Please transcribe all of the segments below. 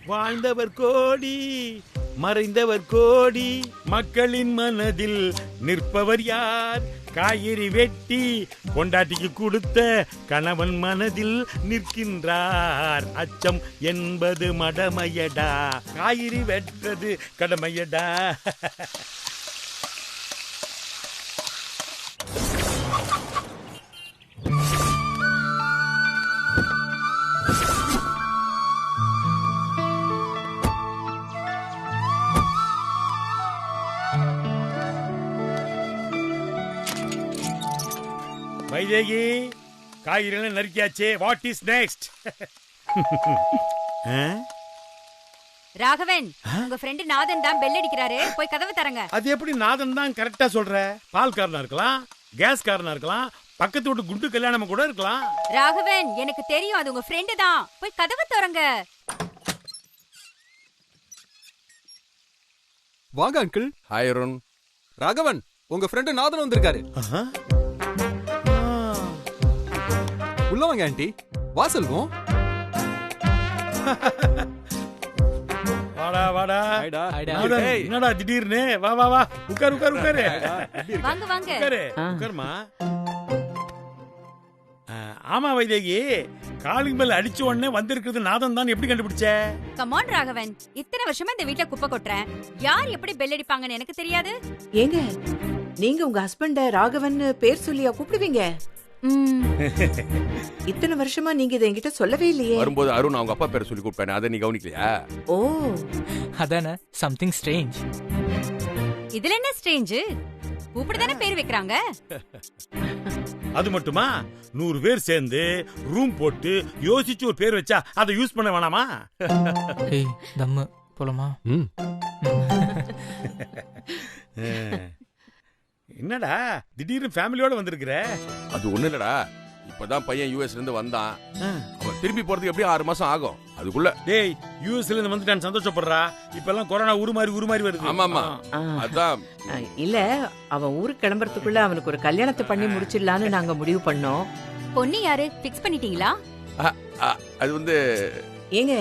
வாழ்ந்தவர் கோடி மறைந்தவர் கோடி, மக்களின் மனதில் நிற்பவர் யார்? காய்கறி வெட்டி பொண்டாட்டிக்கு கொடுத்த கணவன் மனதில் நிற்கின்றார். அச்சம் என்பது மடமையடா, காய்கறி வெட்டது கடமையடா. வைதேகி, காய்கறிகள் நறுக்கியாச்சே. What is next? ராகவன், உங்க ஃப்ரெண்ட் நாதன் தான் பெல் அடிக்கிறாரு, போய் கதவு தரங்க. அது எப்படி நாதன் தான் கரெக்டா சொல்ற? பால் காரனா இருக்கலாம், கேஸ் காரனா இருக்கலாம், பக்கத்து வீட்டு குண்டு கல்யாணம் கூட இருக்கலாம். ராகவன், எனக்கு தெரியும் அது உங்க ஃப்ரெண்ட் தான், போய் கதவு தரங்க. வாங்க அங்கிள். ஹாய் அருண். ராகவன், உங்க ஃப்ரெண்ட் நாதன் வந்திருக்காரு. உள்ள வாங்க ஆண்டி. வாசல்வோம். வாடா வாடா. ஹாய்டா. என்னடா திடீர்னு? வா வா வா, உட்காரு உட்காரு உட்காரு. வாங்க வாங்க. உட்காரு உட்காருமா. ஆமா வைதேகி, காலிங் பெல் அடிச்ச உடனே வந்திருக்கிறது நாதன் தான் எப்படி கண்டுபிடிச்ச? கம் ஆன் ராகவன், இத்தனை வருஷமா இந்த வீட்ல குப்பை கொட்டுறேன், யார் எப்படி பெல் அடிப்பாங்கன்னு எனக்கு தெரியாது. ஏங்க, நீங்க உங்க ஹஸ்பண்ட ராகவன் பேர் சொல்லியா கூப்பிடுவீங்க? இத்தனை வருஷமா நீங்க இதை என்கிட்ட சொல்லவே இல்லையே. வரும்போது அருண் அவங்க அப்பா பேரை சொல்லி கூப்பிட்டானே, அதை நீ கவனிக்கலையா? ஓ, அதானே சம்திங் ஸ்ட்ரேஞ்ச். இதுல என்ன ஸ்ட்ரேஞ்ச்? கூப்பிடுதானே பேர் வைக்கிறாங்க. அது மட்டுமா, 100 பேர் சேர்ந்து ரூம் போட்டு யோசிச்சு ஒரு பேர் வச்சா அதை யூஸ் பண்ண வேணாமா? ஏய் தம்மு போலாமா? என்னடா திடீர்னு ஃபேமிலியோட வந்திருக்கிற? அது ஒண்ணு இல்லடா, இப்பதான் பையன் யூஎஸ்ல இருந்து வந்தான். அவன் திருப்பி போறதுக்கு எப்படியும் 6 மாசம் ஆகும். அதுக்குள்ள டேய், யூஎஸ்ல இருந்து வந்துட்டான், சந்தோஷப்படுறா. இப்பெல்லாம் கொரோனா உருமாறி வருது. ஆமா ஆமா, அதான். இல்ல, அவன் ஊருக்கு கிளம்புறதுக்குள்ள அவனுக்கு ஒரு கல்யாணத்தை பண்ணி முடிச்சிடலான்னு நாங்க முடிவு பண்ணோம். பொண்ணு யாரு பிக்ஸ் பண்ணிட்டீங்களா? அது வந்து ஏங்க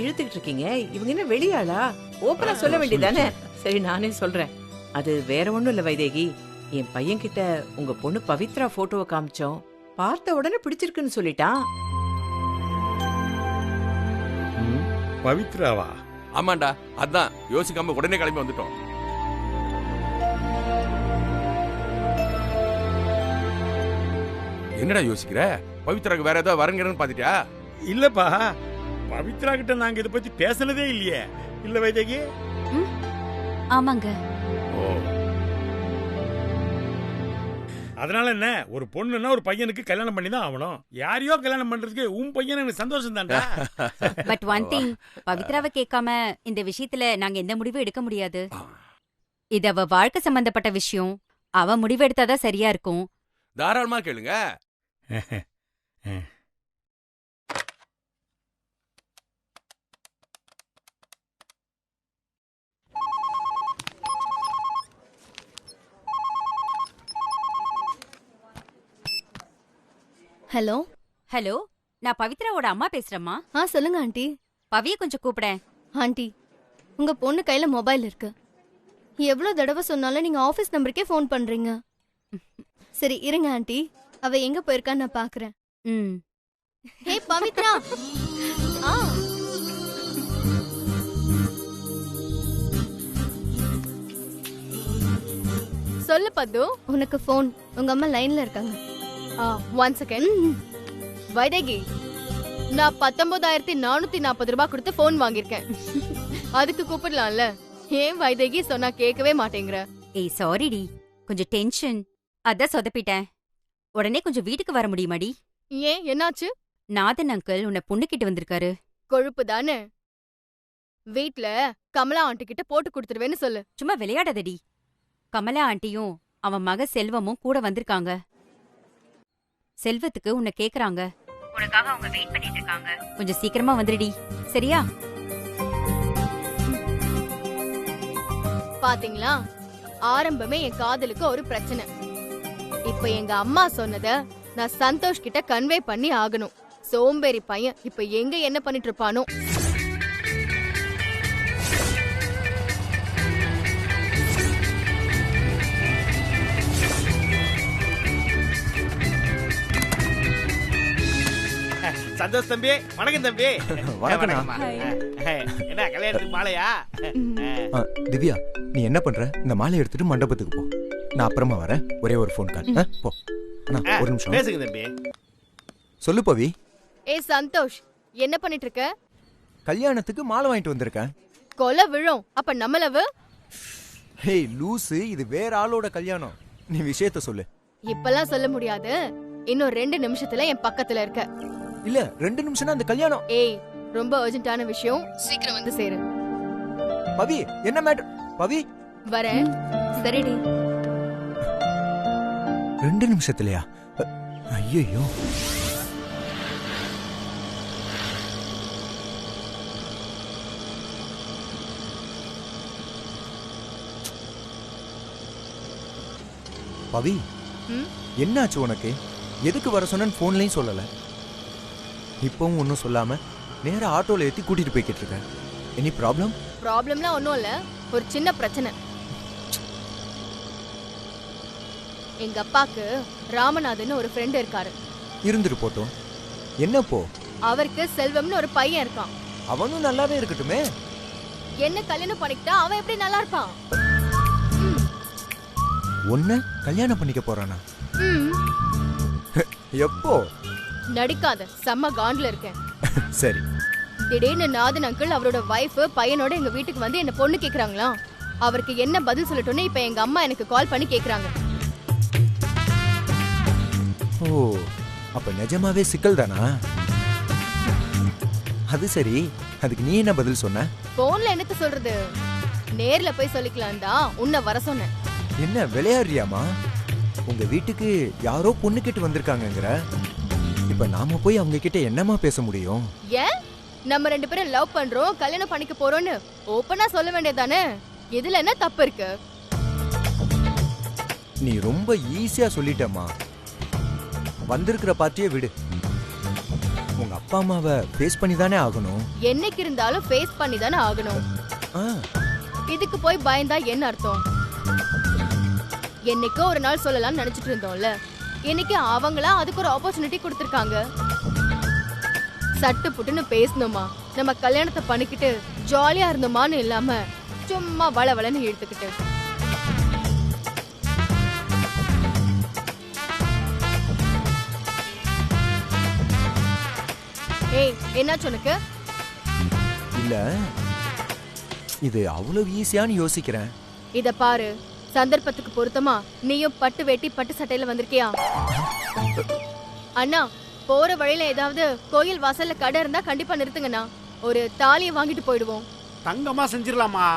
இழுத்துக்கிட்டு இருக்கீங்க? இவங்க என்ன வெளியாளா? ஓப்பனா சொல்ல வேண்டியதானே? சரி, நானே சொல்றேன். அது வேற ஒண்ணும் இல்ல வைதேகி, என் பையன் கிட்ட உங்க பொண்ணு பவித்ரா போட்டோவை காமிச்சோம். பார்த்த உடனே பிடிச்சிருக்குன்னு சொல்லிட்டான். பவித்ராவா? ஆமாண்டா, அதான் யோசிக்காம உடனே கிளம்பி வந்துட்டோம். என்னடா யோசிக்கிற? பவித்ராக்கு வேற ஏதாவது வரங்கன்னு பாத்துட்டியா? இல்லப்பா, பவித்ரா கிட்ட நாங்க இத பத்தி பேசனதே இல்லையே. இல்ல வைதேகி? ஆமாங்க. அதனால என்ன, ஒரு பொண்ணுன்னா ஒரு பையனுக்கு கல்யாணம் பண்ணி தான் ஆகணும். யாரையோ கல்யாணம் பண்றதுக்கு உன் பையன் எனக்கு சந்தோஷம் தான்டா. பட் ஒன் திங், பவித்ராவை கேட்காம இந்த விஷயத்துல நாங்க எந்த முடிவும் எடுக்க முடியாது. இது அவ வாழ்க்கை சம்பந்தப்பட்ட விஷயம், அவ முடிவு எடுத்தாதான் சரியா இருக்கும். தாராளமா கேளுங்க. ஹலோ ஹலோ, நான் பவித்ராவோட அம்மா பேசுறேம்மா. சொல்லுங்க ஆண்டி. பவிய கொஞ்சம் கூப்பிடேன். ஆண்டி, உங்க பொண்ணு கையில மொபைல் இருக்கு. எவ்வளவு தடவை சொன்னாலும் நீங்க ஆபீஸ் நம்பருக்கே ஃபோன் பண்றீங்க. சரி இருங்க ஆண்டி, அவ எங்க போயிருக்கான்னு நான் பாக்குறேன். ஹே பவித்ரா. சொல்லு பத்து. உனக்கு ஃபோன். உங்க அம்மா லைன்ல இருக்காங்க. 1 செகண்ட். வைதேகி, நான் 19,440 ரூபாய் கொடுத்து போன் வாங்கிருக்கேன். அதுக்கு கூப்பிடலாம்ல? ஏன் வைதேகி சொன்னா கேட்கவே மாட்டேங்கிற? ஏய் சாரிடி, கொஞ்சம் டென்ஷன், அதான் சொதப்பிட்டேன். உடனே கொஞ்சம் வீட்டுக்கு வர முடியுமாடி? ஏன், என்னாச்சு? நாதன் அங்கிள் உன்னை பொண்ணு கிட்ட வந்திருக்காரு. கொழுப்பு தானே? வீட்ல கமலா ஆண்டி கிட்ட போட்டு கொடுத்துருவேன்னு சொல்லு. சும்மா விளையாடாதடி. கமலா ஆண்டியும் அவன் மக செல்வமும் கூட வந்திருக்காங்க. செல்வத்துக்கு உன்னை கேக்குறாங்க. உனக்காக அவங்க வெயிட் பண்ணிட்டு இருக்காங்க. கொஞ்சம் சீக்கிரமா வந்துடுடி, சரியா? பாத்தீங்களா, ஆரம்பமே என் காதலுக்கு ஒரு பிரச்சனை. இப்ப எங்க அம்மா சொன்னத நான் சந்தோஷ் கிட்ட கன்வே பண்ணி ஆகணும். சோம்பேறி பையன் இப்ப எங்க என்ன பண்ணிட்டு இருப்பானோ? சந்தோஷ் தம்பி, வணக்கம் தம்பி. வணக்கம்ண்ணா. வணக்கம்மா. என்ன கல்யாணத்துக்கு மாலையா? திவ்யா, நீ என்ன பண்ற? இந்த மாலை எடுத்துட்டு மண்டபத்துக்கு போ. நான் அப்புறமா வரேன். ஒரே ஒரு ஃபோன் கால். போ. அண்ணா, ஒரு நிமிஷம். பேசுங்க தம்பி. சொல்லு பவி. ஏய் சந்தோஷ், என்ன பண்ணிட்டு இருக்க? கல்யாணத்துக்கு மாலை வாங்கிட்டு வந்திருக்கேன். கொலை விழும். அப்ப நம்ம லவ்? ஹேய் லூசு, இது வேற ஆளோட கல்யாணம். நீ விஷயத்த சொல்லு. இப்பெல்லாம் சொல்ல முடியாது. இன்னும் 2 நிமிஷத்துல என் பக்கத்துல இருக்க. இல்ல 2 நிமிஷம்னா அந்த கல்யாணம். ஏய், ரொம்ப அர்ஜென்ட்டான விஷயம். சீக்கிரம் வந்து சேரு. பவி, என்ன மேட்டர்? பவி, வரேன். சரிடி. 2 நிமிஷத்துலயா? ஐயோ. பவி, என்னாச்சு உனக்கு? எதுக்கு வர சொன்னு போன்லயும் சொல்லல. இப்பவும் ஒன்னும் சொல்லாம நேரா ஆட்டோல ஏத்தி கூட்டிட்டு போய்கிட்டு இருக்க. Any problem? ப்ராப்ளம்லாம் ஒண்ணும் இல்ல. ஒரு சின்ன பிரச்சனை. எங்க அப்பாக்கு ராமநாதன் ஒரு ஃப்ரெண்ட் இருக்காரு. இருந்துட்டு போட்டோம். என்ன போ? அவருக்கு செல்வம்னு ஒரு பையன் இருக்கான். அவனும் நல்லாவே இருக்கட்டுமே. என்ன கல்யாணம் பண்ணிக்கிட்டா அவன் எப்படி நல்லா இருப்பான்? உன்ன கல்யாணம் பண்ணிக்க போறானா? எப்போ? நடிக்காத, செம்ம காண்ட்ல இருக்கேன். சரி. திடீர்னு நாதன் அங்கிள் அவரோட வைஃப் பையனோட எங்க வீட்டுக்கு வந்து என்ன பொண்ணு கேக்குறாங்களா? அவருக்கு என்ன பதில் சொல்லட்டும்னு இப்ப எங்க அம்மா எனக்கு கால் பண்ணி கேக்குறாங்க. ஓ, அப்ப நிஜமாவே சிக்கல் தானா? அது சரி, அதுக்கு நீ என்ன பதில் சொன்ன? போன்ல என்னத்த சொல்றது? நேர்ல போய் சொல்லிக்கலாம் தான் உன்னை வர சொன்னேன். என்ன விளையாடுறியாமா? உங்க வீட்டுக்கு யாரோ பொண்ணு கிட்ட வந்திருக்காங்கங்கற. இப்ப நாம போய் அவங்க கிட்ட என்னமா பேச முடியும்? ஏன்? நம்ம 2 பேரும் லவ் பண்றோம், கல்யாணம் பண்ணிக்க போறோம்னு ஓபனா சொல்ல வேண்டியதானே? இதுல என்ன தப்பு இருக்கு? நீ ரொம்ப ஈஸியா சொல்லிட்டமா. வந்திருக்கிற பார்ட்டியே விடு. உங்க அப்பா அம்மாவை ஃபேஸ் பண்ணி தானே ஆகணும். என்னைக்கு இருந்தாலும் ஃபேஸ் பண்ணி தானே ஆகணும். இதுக்கு போய் பயந்தா என்ன அர்த்தம்? என்னைக்கோ ஒரு நாள் சொல்லலாம்னு நினைச்சிட்டு இருந்தோம்ல. இன்னைக்கு அவங்களா அதுக்கு ஒரு ஆப்பர்ச்சுனிட்டி கொடுத்திருக்காங்க. சட்டு புட்டுன்னு பேசணுமா, நம்ம கல்யாணத்தை பண்ணிக்கிட்டு ஜாலியா இருந்தோமான்னு இல்லாம சும்மா வளவளன்னு இழுத்துக்கிட்டு. ஏய், என்னாச்சு உனக்கு? இல்ல, இது அவ்வளவு ஈஸியான்னு யோசிக்கிறேன். இத பாரு, சந்தர்ப்பத்துக்கு பொருத்தமா நீயும் பட்டு வேட்டி பட்டு சட்டையில வந்திருக்கியா? அண்ணா, போற வழியில ஏதாவது கோயில் வாசல்ல கடை இருந்தா கண்டிப்பா நிறுத்துங்கண்ணா. ஒரு தாலியை வாங்கிட்டு போயிடுவோம். தங்கமா செஞ்சிரலாமா?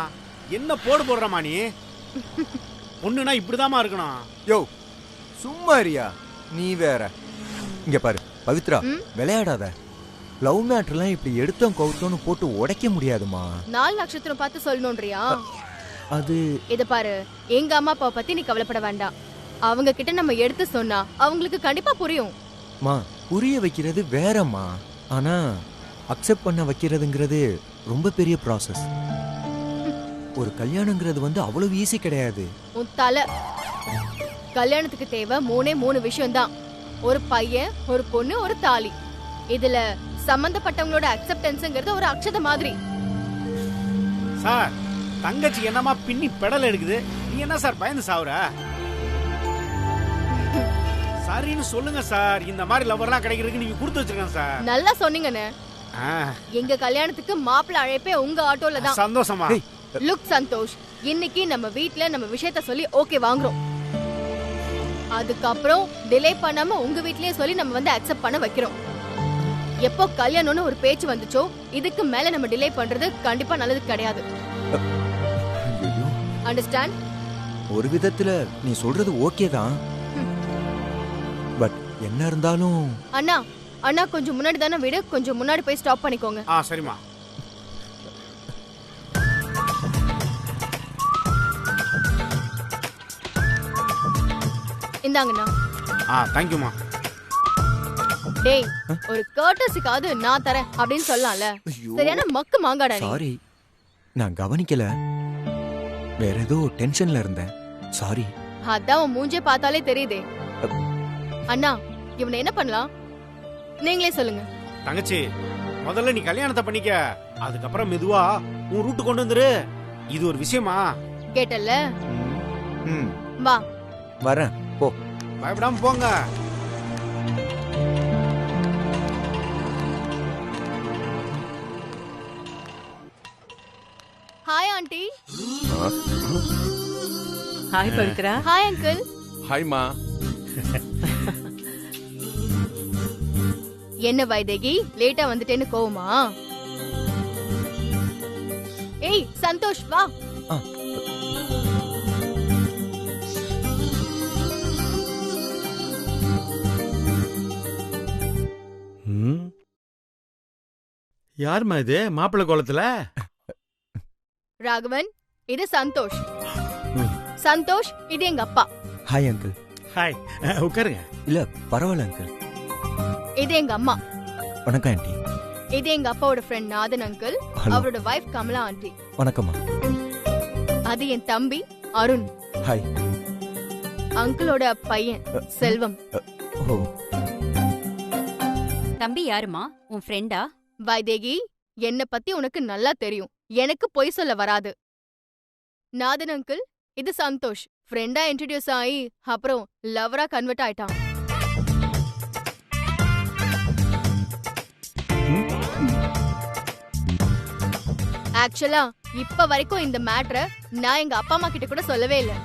என்ன போடுறமா நீ? பொண்ணுனா இப்படிதாமா இருக்கணும். யோ, சும்மா இருயா. நீ வேற. இங்க பாரு பவித்ரா, விளையாடாத. லவ் மேட்டர்லாம் இப்படி எடுத்தோம் கவுத்தோன்னு போட்டு உடைக்க முடியாதுமா. 4 நட்சத்திரம் பார்த்து சொல்லணும்ன்றியா? அது இத பாரு, எங்க அம்மா அப்பா பத்தி நீ கவலைப்பட வேண்டாம். அவங்க கிட்ட நம்ம எடுத்து சொன்னா அவங்களுக்கு கண்டிப்பா புரியும். மா, புரிய வைக்கிறது வேறம்மா. ஆனா அக்செப்ட் பண்ண வைக்கிறதுங்கிறது ரொம்ப பெரிய ப்ராசஸ். ஒரு கல்யாணங்கிறது வந்து அவ்வளவு ஈஸி கிடையாது. உன் தலை. கல்யாணத்துக்கு தேவை 3 விஷயம் தான். ஒரு பையன், ஒரு பொண்ணு, ஒரு தாலி. இதுல சம்பந்தப்பட்டவங்களோட அக்செப்டன்ஸ்ங்கிறது ஒரு அக்ஷத மாதிரி. சார், தங்கச்சி என்னமா பின்னி பெடல் எடுக்குது, நீ என்ன சார் பயந்து சாவுற? சரின்னு சொல்லுங்க சார். இந்த மாதிரி லவர்லாம் கிடைக்கிறதுக்கு நீங்க கொடுத்து வச்சிருக்கேன் சார். நல்லா சொன்னீங்கண்ணே. எங்க கல்யாணத்துக்கு மாப்பிள்ளை அழைப்பே உங்க ஆட்டோல தான். சந்தோஷமா? லுக் சந்தோஷ், இன்னைக்கு நம்ம வீட்ல நம்ம விஷயத்த சொல்லி ஓகே வாங்குறோம். அதுக்கப்புறம் டிலே பண்ணாம உங்க வீட்லயே சொல்லி நம்ம வந்து அக்செப்ட் பண்ண வைக்கிறோம். எப்போ கல்யாணம்னு ஒரு பேச்சு வந்துச்சோ, இதுக்கு மேல நம்ம டிலே பண்றது கண்டிப்பா நல்லது கிடையாது. அண்டர்ஸ்டாண்ட்? ஒரு விதத்துல நீ சொல்றது ஓகே தான். பட் என்ன இருந்தாலும் அண்ணா, அண்ணா கொஞ்சம் முன்னாடி தானே வீடு, கொஞ்சம் முன்னாடி போய் ஸ்டாப் பண்ணிக்கோங்க. சரிமா. இந்தாங்கண்ணா. தேங்க்யூமா. டேய், ஒரு கர்ட்டஸிக்காவது நான் தரேன் அப்படின்னு சொல்லலாம்ல. சரியான மக்கு மாங்காடா நீ. சாரி, நான் கவனிக்கல. வேற ஏதோ டென்ஷன்ல இருந்தேன். சாரி. அதான் உன் மூஞ்சே பார்த்தாலே தெரியுதே. அண்ணா, இவனை என்ன பண்ணலாம்? நீங்களே சொல்லுங்க. தங்கச்சி முதல்ல நீ கல்யாணத்தை பண்ணிக்க, அதுக்கப்புறம் மெதுவா உன் ரூட்டு கொண்டு வந்துரு. இது ஒரு விஷயமா? கேட்டல்ல, ம் வா. வரேன் போ. பயப்படாம போங்க. Hi aunty. Hi Pavithra. Hi uncle. ஹாய்மா. என்ன வைதேகி லேட்டா வந்துட்டேன்னு கோவமா? ஏய் சந்தோஷ் வா. ஆ. யாருமா இது மாப்பிள்ளை கோலத்துல? ராகவன், இது சந்தோஷ். ம். சந்தோஷ், இது எங்க அப்பா. Hi uncle. ஹாய், உட்காருங்க. இல்ல பரவாயில்ல அங்கிள். இது எங்க அம்மா. வணக்கம் ஆண்டி. இது எங்க அப்பாவோட ஃப்ரெண்ட் நாதன் அங்கிள். ஹலோ. அவரோட வைஃப் கமலா ஆண்டி. வணக்கம்மா. அது என் தம்பி அருண். ஹாய். அங்கிளோட பையன் செல்வம். ஓ தம்பி யாருமா? உன் ஃப்ரெண்டா? வைதேகி, என்ன பத்தி உனக்கு நல்லா தெரியும். எனக்கு பொய் சொல்ல வராது. நாதன் அங்கிள், இது சந்தோஷ். ஃப்ரெண்டா இன்ட்ரடியூஸ் ஆகி அப்புறம் லவரா கன்வெர்ட் ஆயிட்டான். ஆக்சுவலா இப்ப வரைக்கும் இந்த மேட்டரை நான் எங்க அப்பா அம்மா கிட்ட கூட சொல்லவே இல்ல.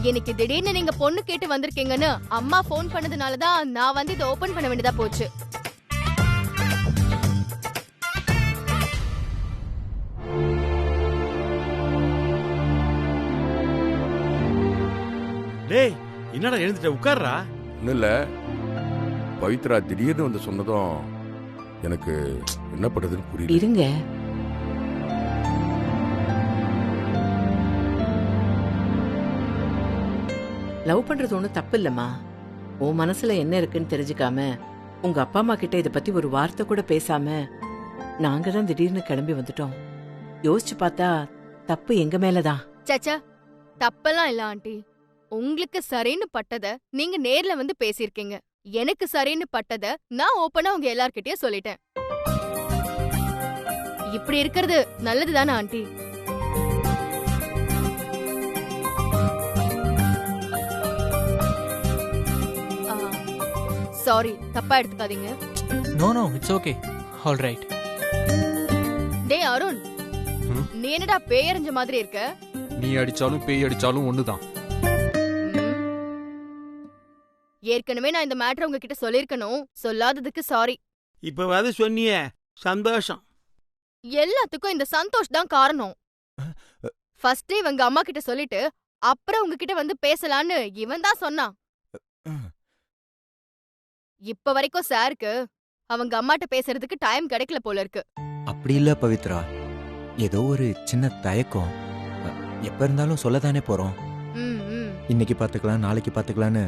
எனக்கு திடீர்னு நீங்க பொண்ணு கேட்டு வந்திருக்கீங்கன்னு அம்மா போன் பண்ணதுனாலதான் நான் வந்து இதை ஓபன் பண்ண வேண்டியதா போச்சு. டேய், என்னடா எழுந்துட்ட? உட்கார்றா. ஒன்றும் இல்லை, பவித்ரா திடீர்னு வந்து சொன்னதும் எனக்கு என்ன பண்றதுன்னு புரியல. இருங்க. லவ் பண்றது ஒன்றும் தப்பு இல்லம்மா. உன் மனசுல என்ன இருக்குன்னு தெரிஞ்சுக்காம உங்க அப்பா அம்மா கிட்ட இதை பத்தி ஒரு வார்த்தை கூட பேசாம நாங்க தான் திடீர்னு கிளம்பி வந்துட்டோம். யோசிச்சு பார்த்தா தப்பு எங்க மேலதான். சச்சா, தப்பெல்லாம் இல்ல ஆண்டி. உங்களுக்கு சரின்னு பட்டத நீங்க நேர்ல வந்து பேசிருக்கீங்க. எனக்கு சரின்னு பட்டத நான் ஓப்பனா உங்க எல்லார்கிட்டயும் சொல்லிட்டேன். இப்படி இருக்கிறது நல்லதுதானே ஆண்டி? சாரி, தப்பா எடுத்துக்காதீங்க. No no, it's okay. All right. டேய் அருண், ம்? நீ என்னடா பேயறிஞ்ச மாதிரி இருக்க? நீ அடிச்சாலும் பேய் அடிச்சாலும் ஒண்ணுதான். ஏற்கனவே நான் இந்த மேட்டர் உங்ககிட்ட சொல்லிருக்கணும். சொல்லாததுக்கு சாரி. இப்பவாது சொன்னியே, சந்தோஷம். எல்லாத்துக்கும் இந்த சந்தோஷ் தான் காரணம். ஃபர்ஸ்ட் இவங்க அம்மா கிட்ட சொல்லிட்டு அப்புறம் உங்ககிட்ட வந்து பேசலான்னு இவன் தான் சொன்னான். இப்ப வரைக்கும் சாருக்கு அவங்க அம்மாட்ட பேசுறதுக்கு டைம் கிடைக்கல போல இருக்கு. அப்படி இல்ல பவித்ரா, ஏதோ ஒரு சின்ன தயக்கம். எப்ப இருந்தாலும் சொல்லதானே போறோம். ம், ம். இன்னைக்கு பாத்துக்கலாம் நாளைக்கு பாத்துக்கலான்னு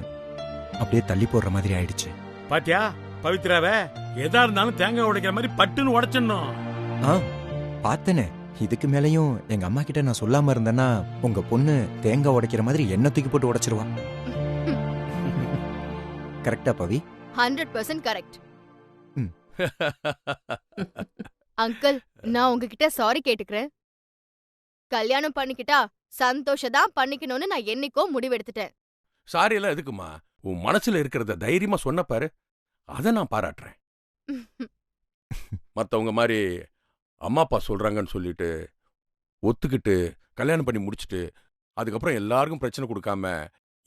அப்படியே தள்ளி போடுற மாதிரி ஆயிடுச்சு. பாத்தியா பவித்ராவே, எதா இருந்தாலும் தேங்காய் உடைக்கிற மாதிரி பட்டுன்னு உடைச்சிடணும். ஆ பார்த்தனே. இதுக்கு மேலயும் எங்க அம்மா கிட்ட நான் சொல்லாம இருந்தேன்னா உங்க பொண்ணு தேங்காய் உடைக்கிற மாதிரி என்ன தூக்கி போட்டு உடைச்சிருவா. கரெக்டா பவி? 100% கரெக்ட். ம். அங்கிள், நான் உங்ககிட்ட சாரி கேட்டுக்கிறேன். கல்யாணம் பண்ணிக்கிட்டா சந்தோஷதான் பண்ணிக்கணும்னு நான் என்னைக்கோ முடிவெடுத்துட்டேன். சாரி எல்லாம் எதுக்குமா? உன் மனசுல இருக்கிறத தைரியமா சொன்ன பாரு, அதை நான் பாராட்டுறேன். மத்தவங்க மாதிரி அம்மா அப்பா சொல்றாங்கன்னு சொல்லிட்டு ஒத்துக்கிட்டு கல்யாணம் பண்ணி முடிச்சுட்டு அதுக்கப்புறம் எல்லாருக்கும் பிரச்சனை கொடுக்காம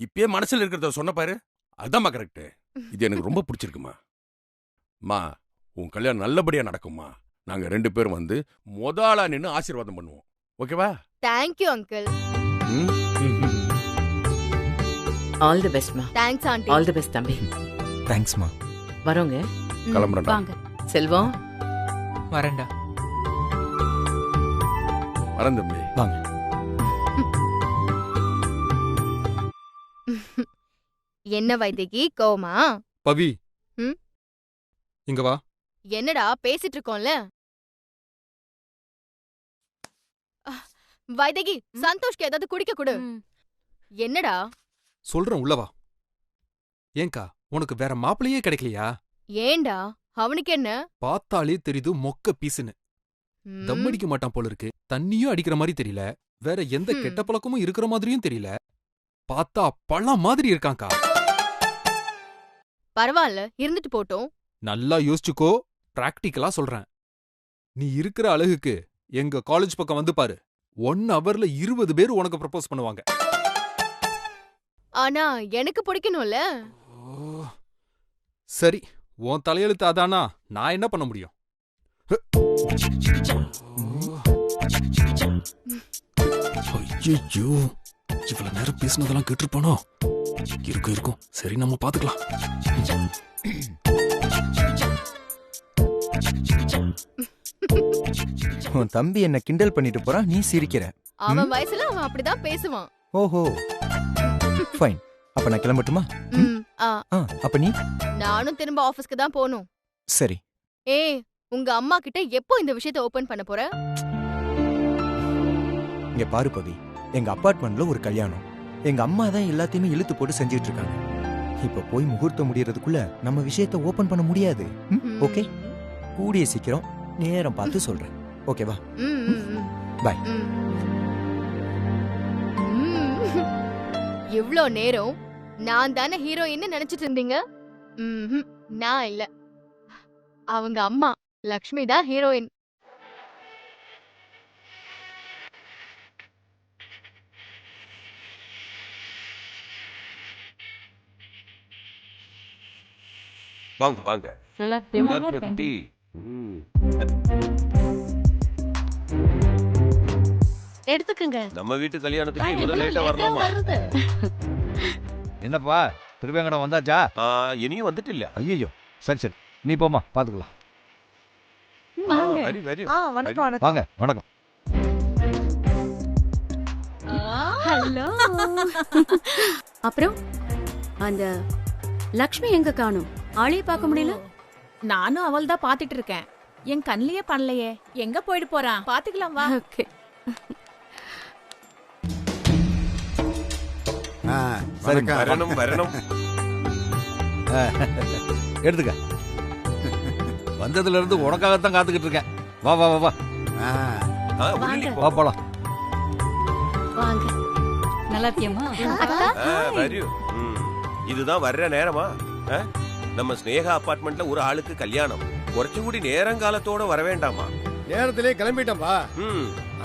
இப்பயே மனசுல இருக்கிறத சொன்ன பாரு, அதுதான்மா கரெக்ட். இது எனக்கு ரொம்ப பிடிச்சிருக்குமா. மா, உன் கல்யாணம் நல்லபடியா நடக்குமா. நாங்க 2 பேரும் வந்து முதலா நின்னு ஆசீர்வாதம் பண்ணுவோம். ஓகேவா? Thank you uncle. ஆல் தி பெஸ்ட்மா. Thanks aunty. All the best தம்பி. தேங்க்ஸ்மா. வரோங்க. கிளம்புறேன்டா. வாங்க. செல்வம், வரேன்டா. வரேன் தம்பி. வாங்க. என்ன வைதேகி கோமா? பவி, ம்? இங்க வா. என்னடா பேசிட்டு இருக்கோம்ல. வைதேகி, சந்தோஷ்க்கு ஏதாவது குடிக்க கொடு. ம். என்னடா? சொல்றேன் உள்ள வா. ஏங்கா உனக்கு வேற மாப்பிளையே கிடைக்கலையா? ஏண்டா அவனுக்கு என்ன? பார்த்தாலே தெரியுது மொக்க பீசுன்னு. ம், தம் அடிக்க மாட்டான் போல இருக்கு. தண்ணியும் அடிக்கிற மாதிரி தெரியல. வேற எந்த ம். கெட்ட பழக்கமும் இருக்கிற மாதிரியும் தெரியல. பார்த்தா பழம் மாதிரி இருக்கான்க்கா. பரவாயில்ல இருந்துட்டு போட்டோம். நல்லா யோசிச்சுக்கோ, பிராக்டிக்கலா சொல்றேன். நீ இருக்கிற அழகுக்கு எங்க காலேஜ் பக்கம் வந்து பாரு. 1 ஹவர்ல 20 பேர் உனக்கு ப்ரப்போஸ் பண்ணுவாங்க. ஆனா எனக்கு பிடிக்கணும்ல. ஓ, சரி, உன் தலையெழுத்து அதானா நான் என்ன பண்ண முடியும்? ஐயோ, இவ்வளவு நேரம் பேசினதெல்லாம் கேட்டிருப்பானோ? இருக்கும். சரி, நம்ம பாத்துக்கலாம். உன் தம்பி என்ன கிண்டல் பண்ணிட்டு போறான், நீ சிரிக்கிற. அவன் வயசுல அவன் அப்படிதான் பேசுவான். ஓஹோ, ஃபைன். அப்ப நான் கிளம்பட்டுமா? ம், ஆ, அப்ப நீ? நானும் திரும்ப ஆபீஸ்க்கு தான் போகணும். சரி. ஏய், உங்க அம்மா கிட்ட எப்போ இந்த விஷயத்தை ஓபன் பண்ண போற? இங்க பாரு பவி, எங்க அபார்ட்மெண்ட்ல ஒரு கல்யாணம். எங்க அம்மா தான் எல்லாத்தையுமே இழுத்து போட்டு செஞ்சிட்டு இருக்காங்க. இப்ப போய் முகூர்த்தம் முடியறதுக்குள்ள நம்ம விஷயத்தை ஓபன் பண்ண முடியாது. ஓகே, கூடிய சீக்கிரம் நேரம் பார்த்து சொல்றேன். ஓகேவா? ம், ம், ம். பாய். ம். இவ்ளோ நேரம் நான் தானே ஹீரோயின்னு நினைச்சிட்டு இருந்தீங்க? ம்ஹும், நான் இல்ல. அவங்க அம்மா லக்ஷ்மி தான் ஹீரோயின். வாங்க வாங்க. டீ. எடுத்துக்குங்க. நம்ம வீட்டு கல்யாணத்துக்கு இவ்வளவு லேட்டா வரலாமா? என்னப்பா திருவேங்கடம் வந்தாச்சா? இனியும் வந்துட்டு இல்ல. ஐயோ, சரி சரி, நீ போமா, பாத்துக்கலாம். வரி வரி. வாங்க, வணக்கம். ஹலோ. அப்புறம் அந்த லக்ஷ்மி எங்க காணும்? ஆளையே பார்க்க முடியல. நானும் அவள் தான் பாத்துட்டு இருக்கேன். என் கண்ணிலேயே பண்ணலையே. எங்க போயிட்டு போறான்? பாத்துக்கலாம் வா. ஓகே. வரணும் வரணும். எடுத்துக்க. வந்ததுல இருந்து உனக்காகத்தான் காத்துக்கிட்டு இருக்கேன். வா வா வா வா. வா போலாம். வாங்க. நல்லா இருக்கியம்மா? இதுதான் வர்ற நேரமா? நம்ம ஸ்னேகா அபார்ட்மெண்ட்ல ஒரு ஆளுக்கு கல்யாணம். குறைச்சு கூடி நேரங்காலத்தோட வர வேண்டாமா? நேரத்திலே கிளம்பிட்டோம்பா.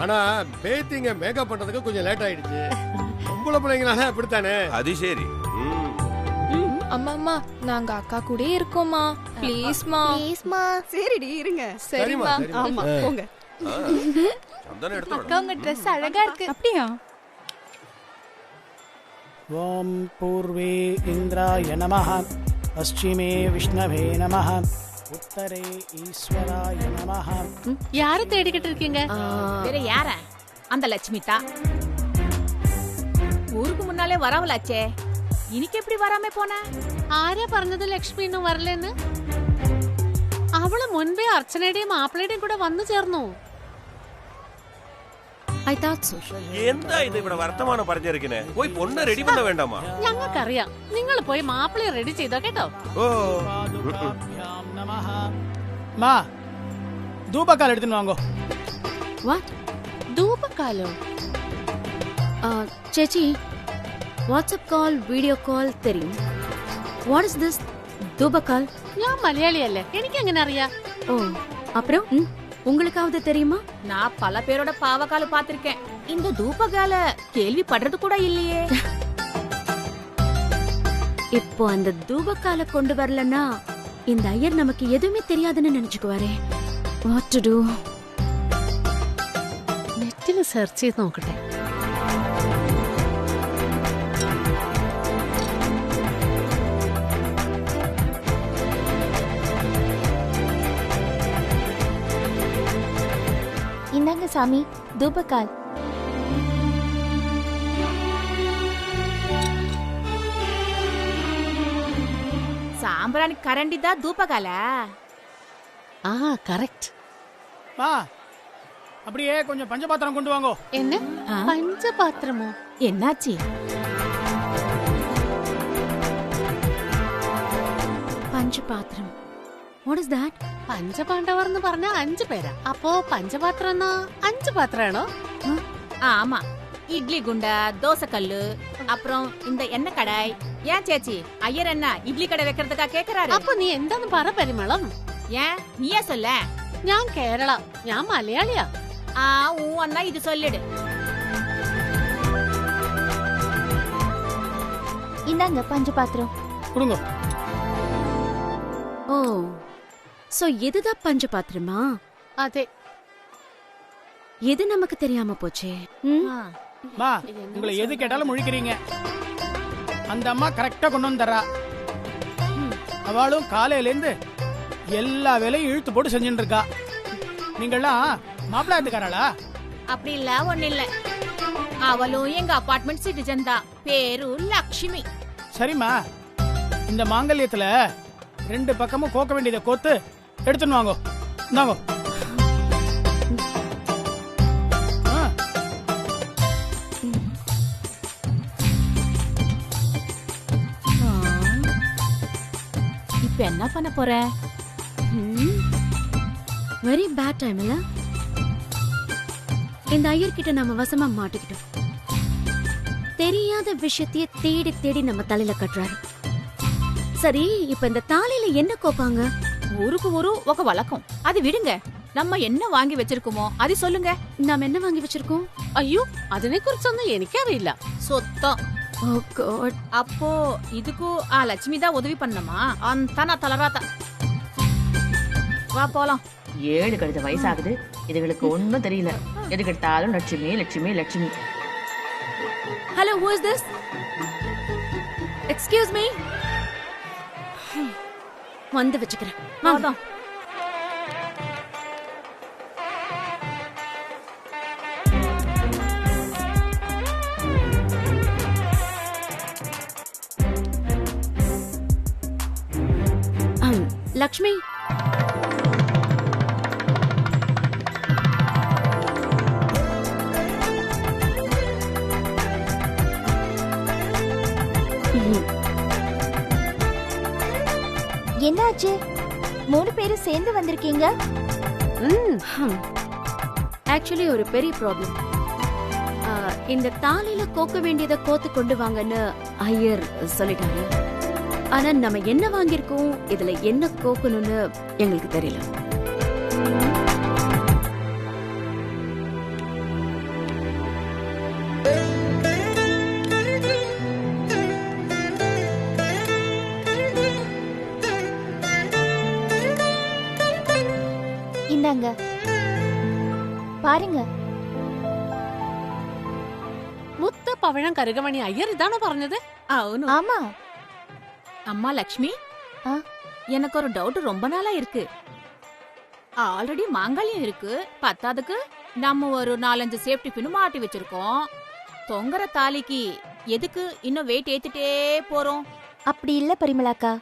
ஆனா பேத்திங்க மேக்கப் பண்றதுக்கு கொஞ்சம் லேட் ஆயிடுச்சு. பொம்பளை பிள்ளைங்களால அப்படித்தானே. அது சரி. அம்மா அம்மா, நாங்க அக்கா கூட இருக்கோமா. ப்ளீஸ்மா. ப்ளீஸ்மா. சரிடி இருங்க. சரிமா. ஆமா போங்க. சந்தன எடுத்து அக்கா உங்க Dress அழகா இருக்கு. அப்படியா? ஓம் பூர்வே இந்திராய நமஹ, பஸ்சிமே விஷ்ணவே நமஹ, உத்தரே ஈஸ்வராய நமஹ. யார தேடிக்கிட்டு இருக்கீங்க? வேற யார? அந்த லட்சுமி தான். ஊருக்கு முன்னாலே வரவளாச்சே. இன்னைக்கு எப்படி வராம போன? ആരാ പറഞ്ഞത് ലക്ഷ്മി ഇന്നും വരലെന്ന്? അവള് മുൻപേ അർച്ചനയുടെയും മാപ്പിളയുടെയും കൂടെ വന്നു ചേർന്നു. I thought so. എന്താ ഇത് ഇവിടെ വർത്തമാനം പറഞ്ഞിരിക്കണേ? പോയി പൊണ്ണ റെഡി பண்ண വേണ്ടാമാ? ഞങ്ങൾക്കറിയാം. നിങ്ങൾ പോയി മാപ്പിളയെ റെഡി ചെയ്തോ കേട്ടോ. ഓ. மா தூபக்கால் எடுத்துன்னு வாங்கோ. What? ധൂപക്കാലോ? ചേച്ചി, വാട്സ്ആപ്പ് കോൾ, വീഡിയോ കോൾ தெரியும். What is this? ധൂപക്കാൽ? ഞാൻ മലയാളിയല്ലേ, എനിക്ക് എങ്ങനെ അറിയാം? ഓ, அப்புறம் உங்களுக்காவது தெரியுமா? நான் பல பேரோட பாவக்கால பாத்திருக்கேன். இந்த தூபகால கேள்விப்படுறது கூட இல்லையே. இப்போ அந்த தூபக்கால கொண்டு வரலன்னா இந்த ஐயர் நமக்கு எதுவுமே தெரியாதுன்னு நினைச்சுக்குவாரே. What to do? നെറ്റിൽ സെർച്ച് ചെയ്ത് നോക്കട്ടെ. இந்தாங்க சாமி, தூபக்கால். சாம்பிராணி கரண்டி தான் தூபகால. கரெக்ட். மா அப்படியே கொஞ்சம் பஞ்சபாத்திரம் கொண்டு வாங்கோ. என்ன பஞ்சபாத்திரமோ? என்னாச்சு? പഞ്ചപാത്രം. What is that? പഞ്ചപാണ്ഡവർ എന്ന് പറഞ്ഞ 5 പേരാ. അപ്പോ പഞ്ചപാത്രം എന്നാ 5 പാത്രമാണോ? ஆமா, இட்லி குண்டா, தோசை கல்லு, அப்புறம் இந்த எண்ணெய் கடாய். ஏன் சேச்சி, ஐயர் என்ன இட்லி கடை வைக்கிறதுக்கா கேக்குறாரு? അപ്പൊ നീ എന്താന്ന് പറ പരിമളം. ஏன் நீயே சொல்ல. ഞാൻ കേരള, ഞാൻ മലയാളിയാ. அண்ணா இது சொல்லிடு. இந்தாங்க பஞ்சபாத்திரம். கொடுங்க. ஓ, சோ இதுதான் பஞ்சபாத்திரமா? அதே. எது நமக்கு தெரியாம போச்சே. மா, உங்களை எது கேட்டாலும் முழிக்கிறீங்க. அந்த அம்மா கரெக்டா கொண்டு வந்துறா. அவளும் காலையில இருந்து எல்லா வேலையும் இழுத்து போட்டு செஞ்சுட்டு இருக்கா. நீங்கெல்லாம் மாப்பிள்ளை எடுத்துக்காரளா? அப்படி இல்ல, ஒண்ணு இல்ல. அவளும் எங்க அபார்ட்மெண்ட் சிட்டிசன் தான். பேரு லக்ஷ்மி. சரிம்மா, இந்த மாங்கல்யத்துல 2 பக்கமும் கோக்க வேண்டியதை கோத்து எடுத்துன்னு வாங்கோ. இந்தாங்கோ. இப்ப என்ன பண்ண போற? வெரி பேட் டைம் இல்ல? இந்த ஐயர்கிட்ட நம்ம வசமா மாட்டிக்கிட்டோம். தெரியாத விஷயத்தையே தேடி தேடி நம்ம தலையில கட்டுறாரு. சரி, இப்ப இந்த தாலியில என்ன கோப்பாங்க? ஊருக்கு ஒரு ఒక வழக்கம். அது விடுங்க. நம்ம என்ன வாங்கி வச்சிருக்கோமோ அது சொல்லுங்க. நாம என்ன வாங்கி வச்சிருக்கோம்? അയ്യോ, അതിനെ കുറിച്ചൊന്നും എനിക്കറിയില്ല. சொத்தம். ஓ காட். அப்போ இதுக்கு லட்சுமி தான் உதவி பண்ணமா? அந்த நான் தலராத்த. வா போலாம். 7 கழுத வயசாகுது, இதுகளுக்கு ஒன்னும் தெரியல. எதுக்கு எடுத்தாலும் Lakshmi Lakshmi Lakshmi. Hello, who is this? Excuse me. வந்து வச்சுக்கிறேன். வாடா. லக்ஷ்மி, என்னாச்சு? 3 பேரும் சேர்ந்து வந்திருக்கீங்க? ஆக்சுவலி ஒரு பெரிய ப்ராப்ளம். இந்த தாலியில கோக்க வேண்டியதை கோத்து கொண்டு வாங்கன்னு ஐயர் சொல்லிட்டாரு. ஆனா நம்ம என்ன வாங்கியிருக்கோம், இதுல என்ன கோக்கணும்னு எங்களுக்கு தெரியல. இந்தாங்க பாருங்க. മുത്ത പവഴം കരുകമണി അയ്യർ ഇതാണോ പറഞ്ഞത്? అవును. ஆமா. அம்மா லக்ஷ்மி, எனக்கு ஒரு டவுட் ரொம்ப நாளா இருக்கு. ஆல்ரெடி மாங்கல்யம் இருக்கு, பத்தாதுக்கு நம்ம ஒரு 4-5 சேஃப்டி பின் மாட்டி வச்சிருக்கோம். தொங்கற தாலிக்கு எதுக்கு இன்னும் வெயிட் ஏத்திட்டே போறோம்? அப்படி இல்ல பரிமளாக்கா.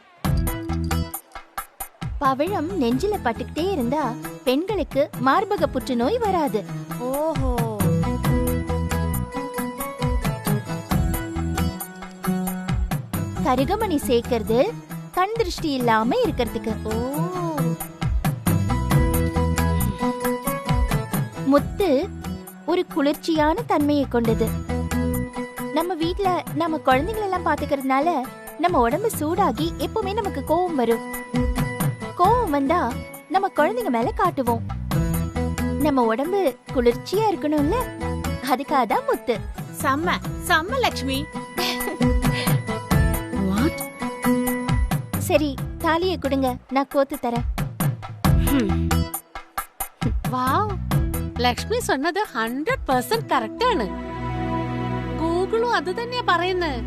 பவழம் நெஞ்சில பட்டுக்கிட்டே இருந்தா பெண்களுக்கு மார்பக புற்றுநோய் வராது. ஓஹோ. கருகமணி சேர்க்கிறது கண் திருஷ்டி இல்லாம இருக்கிறதுக்கு. முத்து ஒரு குளிர்ச்சியான தன்மையை கொண்டது. நம்ம வீட்ல நம்ம குழந்தைகள் எல்லாம் பாத்துக்கிறதுனால நம்ம உடம்பு சூடாகி எப்பவுமே நமக்கு கோவம் வரும். கோவம் வந்தா நம்ம குழந்தைங்க மேல காட்டுவோம். நம்ம உடம்பு குளிர்ச்சியா இருக்கணும்ல, அதுக்காக தான் முத்து. செம்ம செம்ம லக்ஷ்மி. சரி, தாலியை கொடுங்க, நான் கோத்து தரேன். വാവ്, ലക്ഷ്മി சொன்னது 100% കറക്റ്റ് ആണ്. ഗൂഗിളും അത് തന്നെയാ പറയുന്നത്.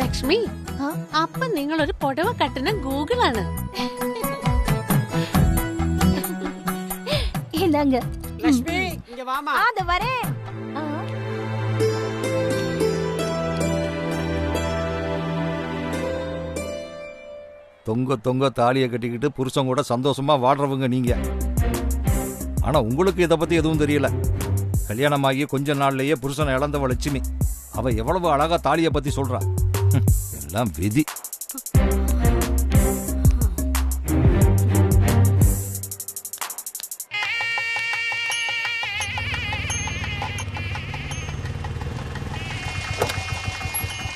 ലക്ഷ്മി, അപ്പൊ നിങ്ങളൊരു പുടവ കട്ടുന്ന ഗൂഗിളാണ്. இந்தாங்க. லட்சுமி, இங்க வாமா. அது வரேன். தொங்க தொங்க தாலியை கட்டிக்கிட்டு புருஷன் கூட சந்தோஷமா வாடுறவங்க நீங்க. ஆனா உங்களுக்கு இதை பத்தி எதுவும் தெரியல. கல்யாணமாகி கொஞ்ச நாள்லயே புருஷனை இழந்தவ லட்சுமி. அவ எவ்வளவு அழகா தாலியை பத்தி சொல்றா. எல்லாம் விதி.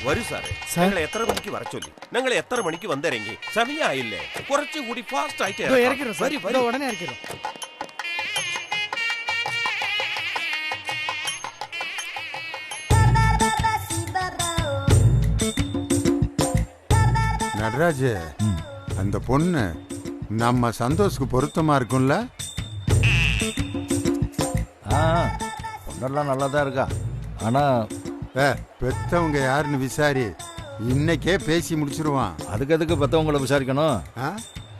വരൂ സാറേ. ഞങ്ങൾ എത്ര മണിക്ക് വര ചൊല്ലി ഞങ്ങൾ എത്ര മണിക്ക് വന്നിറങ്ങി സമയമായില്ലേ? കുറച്ചുകൂടി ഫാസ്റ്റ് ആയിട്ട് ഉടനെ ഇറക്കിടും. நடராஜ், அந்த பொண்ணு நம்ம சந்தோஷுக்கு பொருத்தமா இருக்கும்ல? பொண்ணெல்லாம் நல்லாதான் இருக்கா. ஆனா பெத்தவங்க யாருன்னு விசாரி, இன்னைக்கே பேசி முடிச்சிருவான். அதுக்கு எதுக்கு பெத்தவங்களை விசாரிக்கணும்?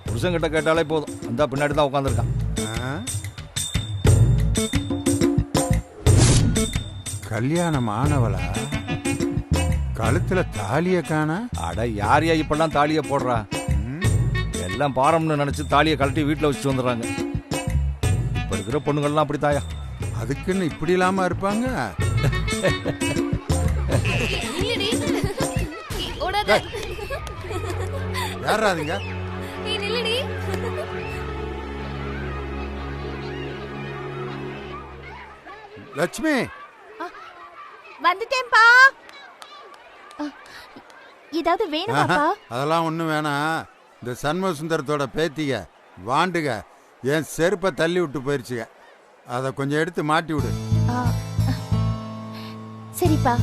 புருஷன்கிட்ட கேட்டாலே போதும். அந்த பின்னாடி தான் உட்காந்துருக்கான். கல்யாணம் ஆனவளா? கழுத்துல தாலிய காணா? அட யாரையா இப்பெல்லாம் தாலிய போடுறா? எல்லாம் பாரம்னு நினைச்சு தாலியை கழட்டி வீட்டுல வச்சு வந்துடுறாங்க. இப்ப இருக்கிற பொண்ணுங்கள்லாம் அப்படித்தாயா. அதுக்குன்னு இப்படி இல்லாம இருப்பாங்க? யாராதுங்க? லட்சுமி, வந்துட்டேன்பா. ஏதாவது வேணுமாப்பா? அதெல்லாம் ஒண்ணும் வேணாம். இந்த சண்முக சுந்தரத்தோட பேத்திக வாண்டுக என் செருப்பை தள்ளி விட்டு போயிருச்சுங்க. அதை கொஞ்சம் எடுத்து மாட்டி விடு. சரிப்பா.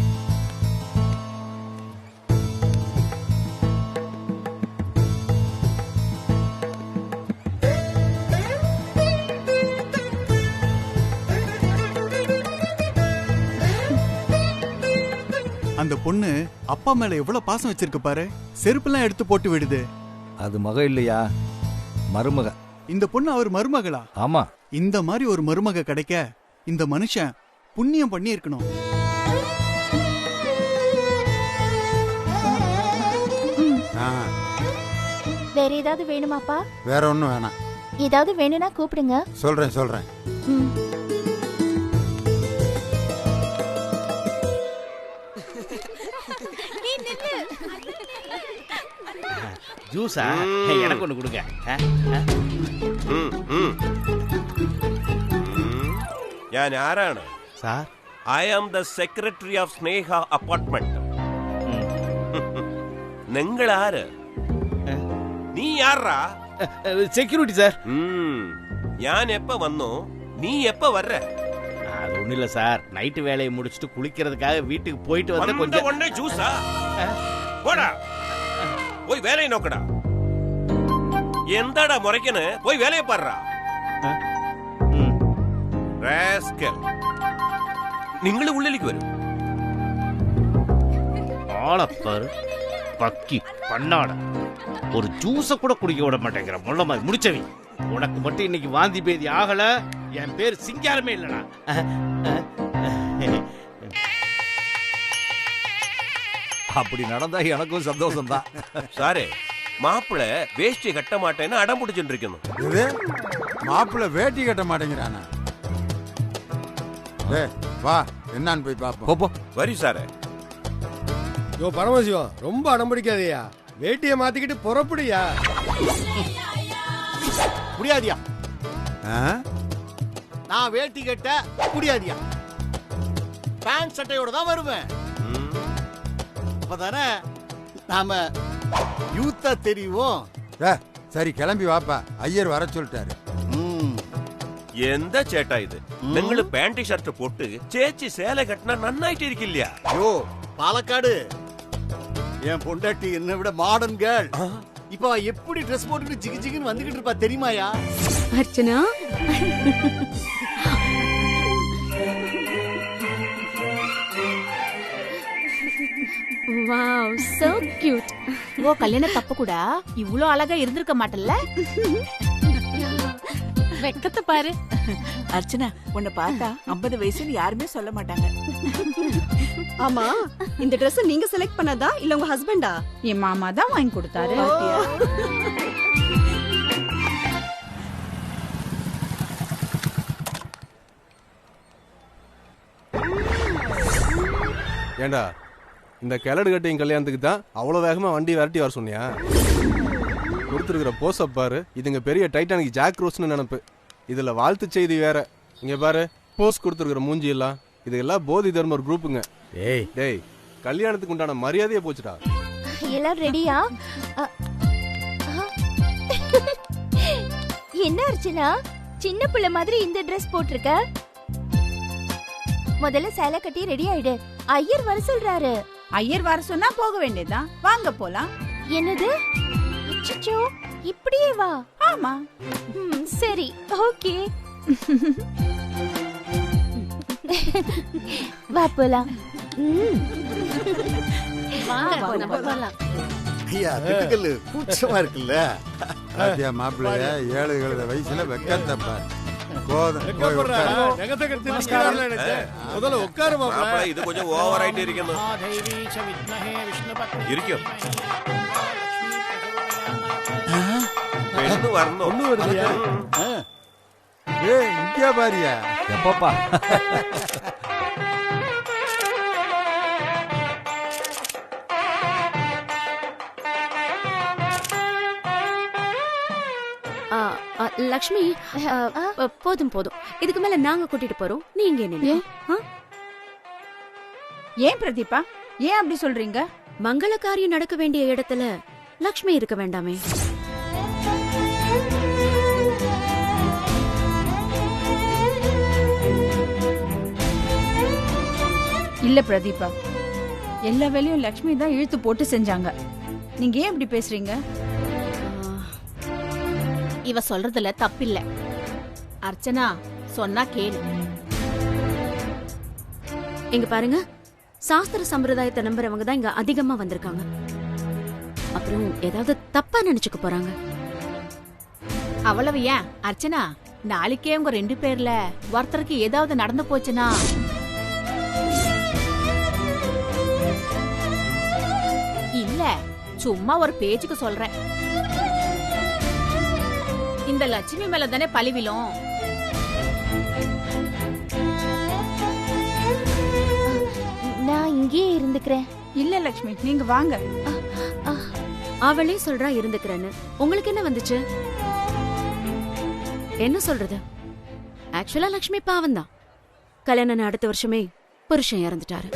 அந்த பொண்ணு அப்பா மேல எவ்வளவு பாசம் வச்சிருக்கு பாரு. செருப்பெல்லாம் எடுத்து போட்டு விடுது. அது மக இல்லையா, மருமக. இந்த பொண்ணு அவர் மருமகளா? ஆமா. இந்த மாதிரி ஒரு மருமக கிடைக்க இந்த மனுஷன் புண்ணியம் பண்ணி இருக்கணும். வேற ஏதாவது வேணுமாப்பா? வேற ஒண்ணும் வேணாம். ஏதாவது வேணும்னா கூப்பிடுங்க. சொல்றேன். ஜூஸா? எனக்கு ஒண்ணு கொடுங்க. ഞാൻ ആരാണ്? Sir, I am the secretary of Sneha apartment. നിങ്ങൾ ആര്? നീ ആരാ? Security sir. ഞാൻ എപ്പ വന്നു, നീ എപ്പ வர்ற? அது ஒண்ணு இல்ல சார், நைட்டு வேலையை முடிச்சிட்டு குளிக்கிறதுக்காக வீட்டுக்கு போயிட்டு வந்து கொஞ்சம் ஒண்ணே ஜூஸா? போடா போய் வேலையை நோக்கடா. എന്താടാ മുറയ്ക്കന്? പോയി വേലയെ പാറാ. നിങ്ങൾ ഉള്ളിലേക്ക് വരും. ஆளப்பாரு பக்கி பண்ணாட, ஒரு ஜூஸ கூட குடிக்க விட மாட்டேங்கிற முள்ள மாதிரி முடிச்சவி. உனக்கு மட்டும் இன்னைக்கு வாந்தி பேதி ஆகல, என் பேர் சிங்காரமே இல்லடா. அப்படி நடந்தா எனக்கும் சந்தோஷம் தான். சாரே, மாப்பிள்ள வேஷ்டி கட்ட மாட்டேன்னு அடம் பிடிச்சுட்டு இருக்கணும். மாப்பிள்ள வேட்டி கட்ட மாட்டேங்கிறானா? வா, என்னன்னு போய் பாப்போம். வரி சாரே. யோ பரமசிவம், ரொம்ப அடம் பிடிக்காதயா. வேட்டியை மாத்திக்கிட்டு புறப்படியா. முடியாதியா? நான் வேட்டி கட்ட முடியாதியா? பேண்ட் சட்டையோட தான் வருவேன். அப்பதானே நாம யூத்தா தெரியும். சரி, கிளம்பி வாப்பா, ஐயர் வர சொல்லிட்டாரு. എന്താ ചേട്ടാ ഇത്? നിങ്ങൾ പാന്റ് ഷർട്ട് പോട്ട് ചേച്ചി சேலை கட்டினா நன்னாயிட்டு இருக்கில்லையா? யோ பாலக்காடு, என் பொண்டாட்டி என்னை விட மாடர்ன் கேர்ள். இப்ப எப்படி ட்ரெஸ் போட்டுட்டு ஜிகு ஜிகுன்னு வந்துகிட்டு இருப்பா தெரியுமாயா? Archana, wow, so cute. Oh கல்யாண தப்பு கூட இவ்ளோ அழகா இருந்திருக்க மாட்டல்ல. வெக்கத்தை பாரு. அர்ச்சனா, உன்னை பார்த்தா 50 வயசுன்னு யாருமே சொல்ல மாட்டாங்க. ஆமா, இந்த Dress நீங்க செலக்ட் பண்ணதா இல்ல உங்க ஹஸ்பண்டா? என் மாமா தான் வாங்கி கொடுத்தாரு. ஏண்டா இந்த கிழடு கட்டையும் கல்யாணத்துக்கு தான் அவ்வளோ வேகமா வண்டி விரட்டி வர சொன்னியா? கொடுத்துருக்கிற போஸ்அப் பாரு, இதுங்க பெரிய டைட்டானிக் ஜாக் ரோஸ்னு நினப்பு. இதுல வாழ்த்து செய்தி வேற. இங்க பாரு, போஸ்ட் கொடுத்துருக்கிற மூஞ்சி எல்லாம், இதெல்லாம் போதி தர்மர் குரூப்புங்க. டேய் கல்யாணத்துக்கு உண்டான மரியாதையே போச்சுடா. எல்லாம் ரெடியா? என்ன அர்ச்சனா, சின்ன பிள்ளை மாதிரி இந்த Dress போட்டிருக்க? முதல்ல சேலை கட்டி ரெடி ஆயிடு. ஐயர் வர சொல்றாரு. ஐயர் வர சொன்னா போக வேண்டியதுதான். வாங்க போலாம். என்னது? அச்சச்சோ, இப்படியே வா. ஆமா. சரி, ஓகே. வா போலாம். ஐயா, திட்டுக்கல்லு கூச்சமா இருக்குல்ல. பாத்தியா மாப்பிள்ளைய 7 வயசுல வெக்கத்தை பாரு. முதல்ல உட்காரு மாப்பிள்ளை. இது கொஞ்சம் ஓவர் ஆயிட்டு இருக்கணும். இருக்கும் வரணும். ஒண்ணு வருதுயா. இங்கே பாரியா. எப்பப்பா? லக்ஷ்மி, போதும் போதும். இதுக்கு மேல நாங்க கூட்டிட்டு போறோம். நீங்க என்ன? ஏன் பிரதீபா, ஏன் அப்படி சொல்றீங்க? மங்கள காரியம் நடக்க வேண்டிய இடத்துல லக்ஷ்மி இருக்க வேண்டாமே? இல்ல பிரதீபா, எல்லா வேலையும் லக்ஷ்மி தான் இழுத்து போட்டு செஞ்சாங்க. நீங்க ஏன் இப்படி பேசுறீங்க? இவ சொல்றதுல தப்பில்ல. அர்ச்சனா சொன்னா கேளு. இங்க பாருங்க, சாஸ்திர சம்பிரதாயத்தை நம்புறவங்க தான் இங்க அதிகமா வந்திருக்காங்க. அப்புறம் ஏதாவது தப்பா நினைச்சுக்க போறாங்க. அவ்வளவு ஏன் அர்ச்சனா, நாளைக்கே உங்க 2 பேர்ல ஒருத்தருக்கு ஏதாவது நடந்து போச்சுன்னா இல்ல, சும்மா ஒரு பேச்சுக்கு சொல்றேன். இந்த லட்சுமி மேல தானே பழிவிலும். நான் இங்கேயே இருந்துக்கிறேன். இல்ல லட்சுமி, நீங்க வாங்க. அவளே சொல்றா இருந்துக்கிறேன்னு. உங்களுக்கு என்ன வந்துச்சு? என்ன சொல்றது? ஆக்சுவலா லக்ஷ்மி பாவம் தான். கல்யாணம் அடுத்த வருஷமே புருஷன் இறந்துட்டாரு.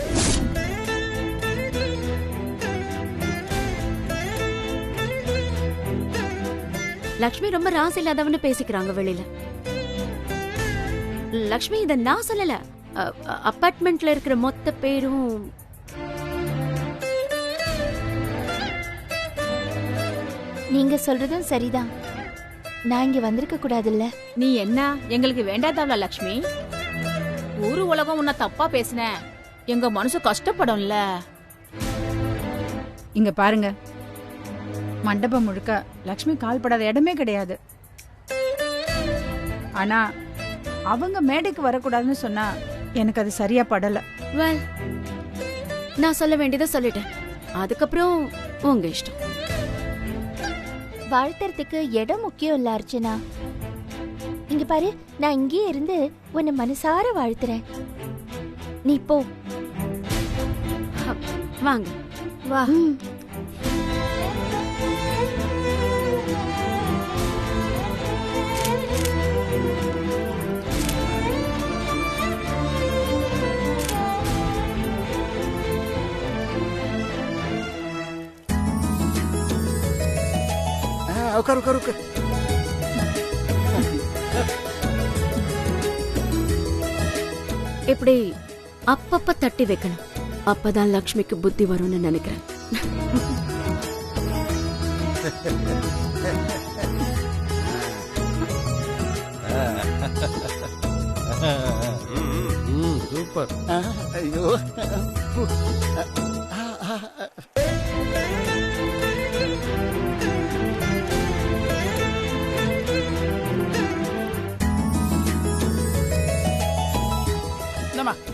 லக்ஷ்மி ரொம்ப ராசி இல்லாதவன்னு பேசிக்கிறாங்க வெளியில. லக்ஷ்மி, இத நான் சொல்லல. அபார்ட்மெண்ட்ல இருக்கிற மொத்த பேரும் நீங்க சொல்றதும் சரிதான். நான் இங்க வந்திருக்க கூடாதுல்ல. நீ என்ன எங்களுக்கு வேண்டாதவளா லக்ஷ்மி? ஊரு உலகம் உன்னை தப்பா பேசின எங்க மனசு கஷ்டப்படும்ல. இங்க பாருங்க, மண்டபம் முழுக்க லக்ஷ்மி கால்படாத இடமே கிடையாது. ஆனா அவங்க மேடைக்கு வரக்கூடாதுன்னு சொன்னா எனக்கு அது சரியா படல. நான் சொல்ல வேண்டியதை சொல்லிட்டேன். அதுக்கப்புறம் உங்க இஷ்டம். வாழ்த்துறதுக்கு இடம் முக்கியம் இல்ல அர்ச்சனா. இங்க பாரு, நான் இங்கே இருந்து உன்னை மனசார வாழ்த்துறேன். நீ போ. வாங்க. வா. உட்காரு உட்காரு உட்காரு. இப்படி அப்பப்ப தட்டி வைக்கணும். அப்பதான் லக்ஷ்மிக்கு புத்தி வரும்னு நினைக்கிறேன். சூப்பர். ஐயோ,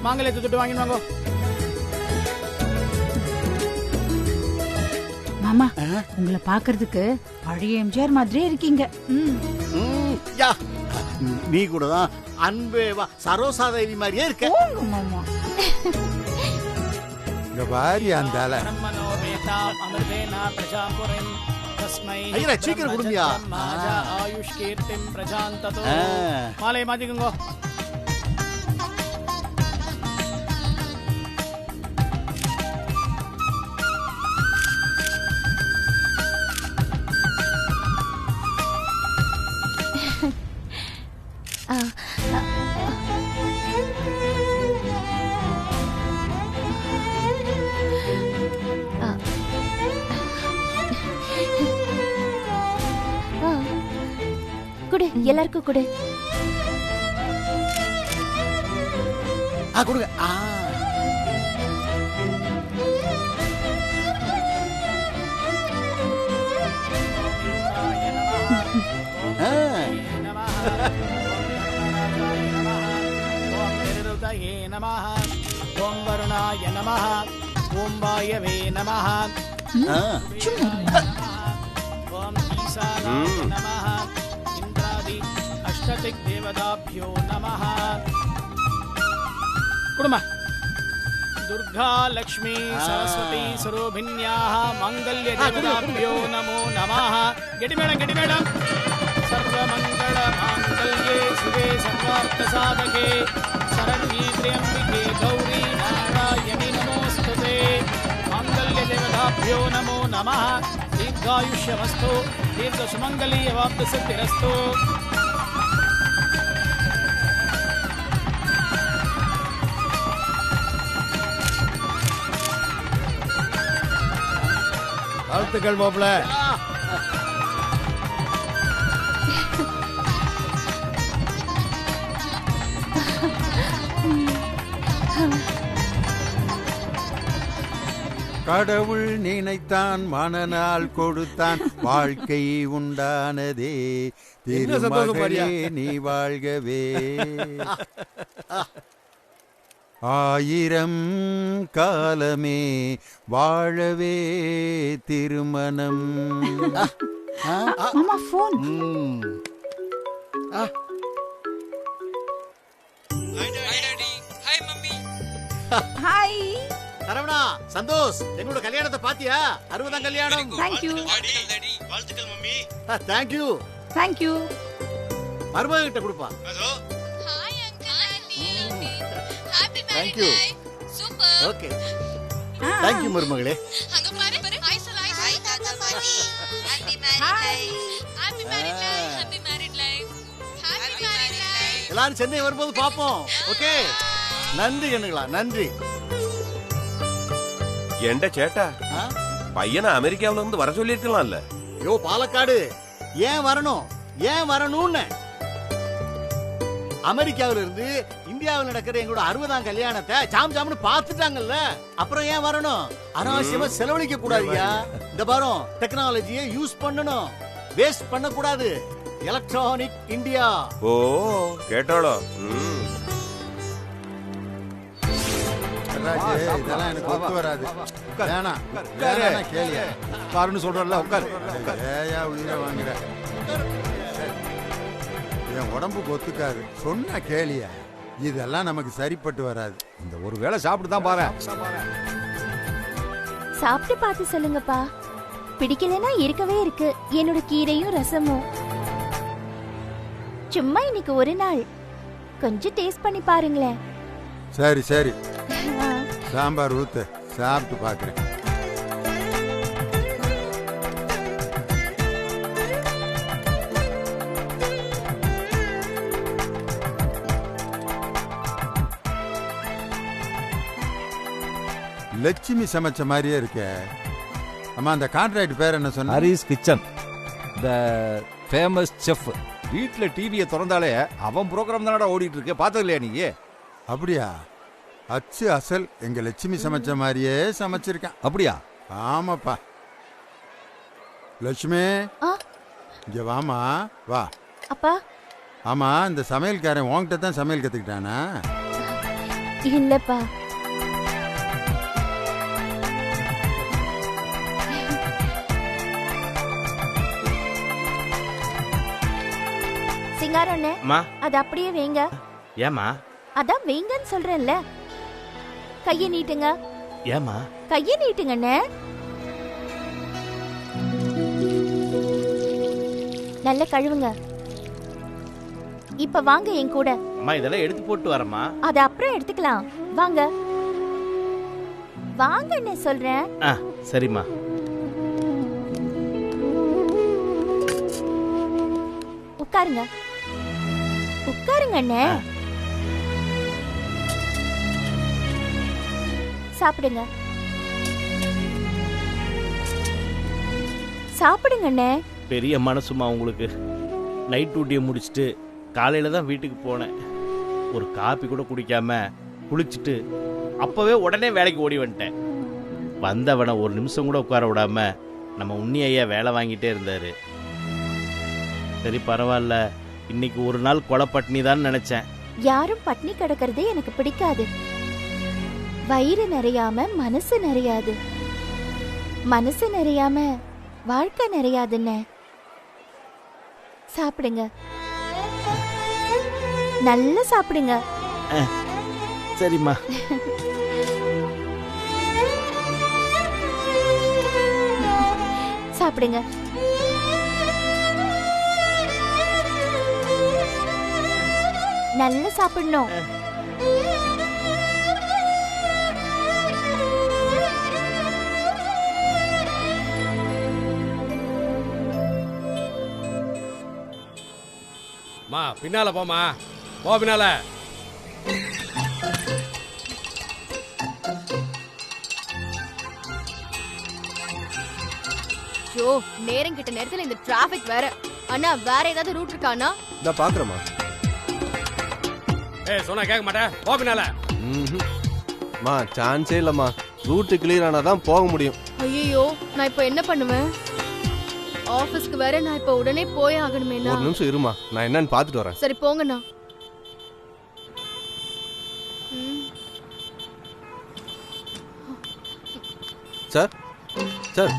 மாங்கல்யத்தை தொட்டு வாங்கிட்டு வாங்கோ. மாமா உங்களை பாக்குறதுக்கு பழைய எம்ஜிஆர் மாதிரியே இருக்கீங்க. நீ கூட தான் அன்பே வா சரோசாதேவி மாதிரியே இருக்க. மாமா இங்க பாரி அந்தால ஐயா சீக்கிரம் குடும்பியா. ஆயுஷ் கீர்த்திம் பிரஜாந்ததோ. மாலை மாத்திக்கோங்க. குடு, எல்லாருக்கும் குடு. கொடுங்க. நமः. ஓம் வருணாய நமः. ஓம் வாயவே நமः. ஓம் ஈசானாய நமः. இந்திராதி அஷ்டதிக் தேவதாभ्यो நமः. குடுமா. दुर्गा लक्ष्मी सरस्वती स्वरूपिण्याः मांगल्य देवताभ्यो नमो नमः. गेटि मैडम सर्वमंगल मांगल्ये शिवे सर्वार्थ साधके शरण्ये त्र्यंबके गौरी नारायणी नमोस्तुते. मांगल्य देवताभ्यो नमो नमः. दीर्घायुष्यमस्तु दीर्घसुमंगली अवाप्त सिद्धिरस्तु. வாழ்த்துக்கள் மாப்பிள்ள. கடவுள் நினைத்தான் மனநாள் கொடுத்தான் வாழ்க்கை உண்டானதே திருமகளே நீ வாழ்கவே. ஆயிரம் காலமே வாழவே திருமணம். மாமா போன். ஹாய் சரவணா, சந்தோஷ், எங்களோட கல்யாணத்தை பாத்தியா? 60ஆம் கல்யாணம். Thank you. வாழ்த்துக்கள் mummy. Thank you. Thank you. மருமக கிட்ட கொடுப்பா. Thank you. Super. Okay. Thank you மருமகளே. அங்க பாரு ஹாய் தாத்தா பாட்டி. Happy married life. Happy married life. எல்லாரும் சென்னை வரும்போது பாப்போம். ஓகே. நன்றி கண்ணுங்களா, நன்றி. என்ட சேட்டா பையனை அமெரிக்காவில இருந்து வர சொல்லி இருக்கலாம்ல. யோ பாலக்காடு, ஏன் வரணும் ஏன் வரணும்னு. அமெரிக்காவில இருந்து இந்தியாவில் நடக்கிற எங்களோட 60ஆம் கல்யாணத்தை ஜாம் ஜாம்னு பாத்துட்டாங்கல்ல, அப்புறம் ஏன் வரணும்? அனாவசியமா செலவழிக்க கூடாதுயா. இந்த பாரு, டெக்னாலஜியை யூஸ் பண்ணணும், வேஸ்ட் பண்ண கூடாது. Electronic India. ஓ கேட்டாளோ. இதெல்லாம் எனக்கு ஒத்து வராது. கேளியா காரணம் சொல்றல. உட்காரு. ஏயா உயிரை வாங்குற? என் உடம்புக்கு ஒத்துக்காது. சொன்ன கேளியா, இதெல்லாம் நமக்கு சரிப்பட்டு வராது. இந்த ஒரு வேளை சாப்பிட்டு தான் பாரு. சாப்பிட்டு பார்த்து சொல்லுங்கப்பா. பிடிக்கலன்னா இருக்கவே இருக்கு என்னோட கீரையும் ரசமும். சும்மா இன்னைக்கு ஒரு நாள் கொஞ்சம் டேஸ்ட் பண்ணி பாருங்களேன். சரி சரி, சாம்பார் ஊத்து, சாப்பிட்டு பாக்குறேன். லட்சுமி சமைச்ச மாதிரியே இருக்க. அம்மா, அந்த கான்ட்ராக்ட் பேர் என்ன சொன்ன? Haris kitchen, the famous chef. வீட்டுல டிவியை திறந்தாலே அவன் ப்ரோக்ராம் தானடா ஓடிட்டு இருக்கு. பார்த்தது இல்லையா நீ? அப்படியா? அச்சு அசல் எங்க லட்சுமி சமைச்ச மாதிரியே சமைச்சிருக்கேன். அப்படியா? ஆமாப்பா. லட்சுமி, இங்க வாமா, வா. அப்பா. ஆமா, இந்த சமையல்காரன் உன்கிட்ட தான் சமையல் கத்துக்கிட்டானா? இல்லப்பா. சிங்காரண்ணே, அது அப்படியே வைங்க. ஏமா? அதான் வைங்கன்னு சொல்றேன்ல. கையை நீட்டுங்க. ஏமா? கையை நீட்டுங்கண்ணே. நல்ல கழுவுங்க. இப்ப வாங்க என் கூட. அம்மா இதெல்லாம் எடுத்து போட்டு வரமா? அது அப்புறம் எடுத்துக்கலாம். வாங்க வாங்க என்ன சொல்றேன். சரிம்மா. உட்காருங்க உட்காருங்க அண்ணே. சாப்பிடுங்க சாப்பிடுங்க அண்ணே. பெரிய மனசுமா உங்களுக்கு. நைட் டியூட்டியை முடிச்சுட்டு காலையில தான் வீட்டுக்கு போனேன். ஒரு காப்பி கூட குடிக்காம குளிச்சுட்டு அப்பவே உடனே வேலைக்கு ஓடி வந்துட்டேன். வந்தவனை ஒரு நிமிஷம் கூட உட்கார விடாம நம்ம உன்னி ஐயா வேலை வாங்கிட்டே இருந்தாரு. சரி பரவாயில்ல, இன்னைக்கு ஒரு நாள் கொலை பட்டினி தான் நினைச்சேன். யாரும் பட்னி கிடக்கிறதே எனக்கு பிடிக்காது. வயிறு நிறையாம மனசு நிறையாது, மனசு நிறையாம வாழ்க்கை நிறையாதுன்னு. சாப்பிடுங்க, நல்லா சாப்பிடுங்க. சரிம்மா. சாப்பிடுங்க. நல்லா சாப்பிடணும். மா பின்னால போமா, போ பின்னால. ஐயோ, நேரம் கிட்ட நேரத்துல இந்த டிராபிக் வேற. அண்ணா வேற ஏதாவது ரூட் இருக்கானா? நான் பாக்குறேமா. ஏய் சொன்னா கேட்க மாட்டேன், போ பின்னால. மா சான்ஸே இல்லம்மா. ரூட் கிளியர் ஆனாதான் போக முடியும். ஐயோ, நான் இப்ப என்ன பண்ணுவேன்? ஆபீஸ்க்கு வேற நான் இப்ப உடனே போய் ஆகணுமே. ஒரு நிமிஷம் இருமா, நான் என்னன்னு பாத்துட்டு வரேன். சரி போங்கண்ணா. சார் சார்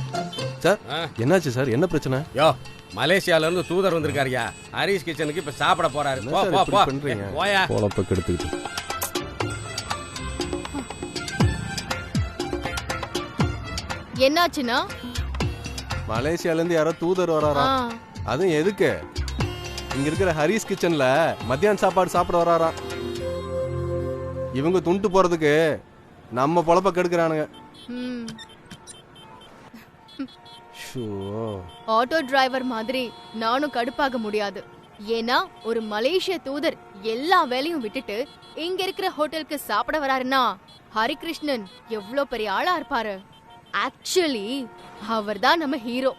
சார், என்னாச்சு சார்? என்ன பிரச்சனை? யோ, மலேசியால இருந்து தூதர் வந்திருக்காருயா. ஹரிஷ் கிச்சனுக்கு இப்ப சாப்பிட போறாரு. போ போ போ பண்றீங்க. போயா. பொழப்ப கெடுத்துக்கிட்டு. என்னாச்சுன்னா? மலேசியால இருந்து யாரோ தூதர் வராரா? அதுவும் எதுக்கு? இங்க இருக்கிற ஹரிஷ் கிச்சன்ல மத்தியான சாப்பாடு சாப்பிட வராரா? இவங்க துண்டு போறதுக்கு நம்ம பொழப்ப கெடுக்கிறானுங்க. ஆட்டோ டிரைவர் மாதிரி நானும் கடுப்பாக முடியாது. ஏன்னா ஒரு மலேசிய தூதர் எல்லா வேலையும் விட்டுட்டு இங்க இருக்கிற ஹோட்டலுக்கு சாப்பிட வராருன்னா ஹரிகிருஷ்ணன் எவ்வளவு பெரிய ஆளா இருப்பாரு. ஆக்சுவலி அவர்தான் நம்ம hero.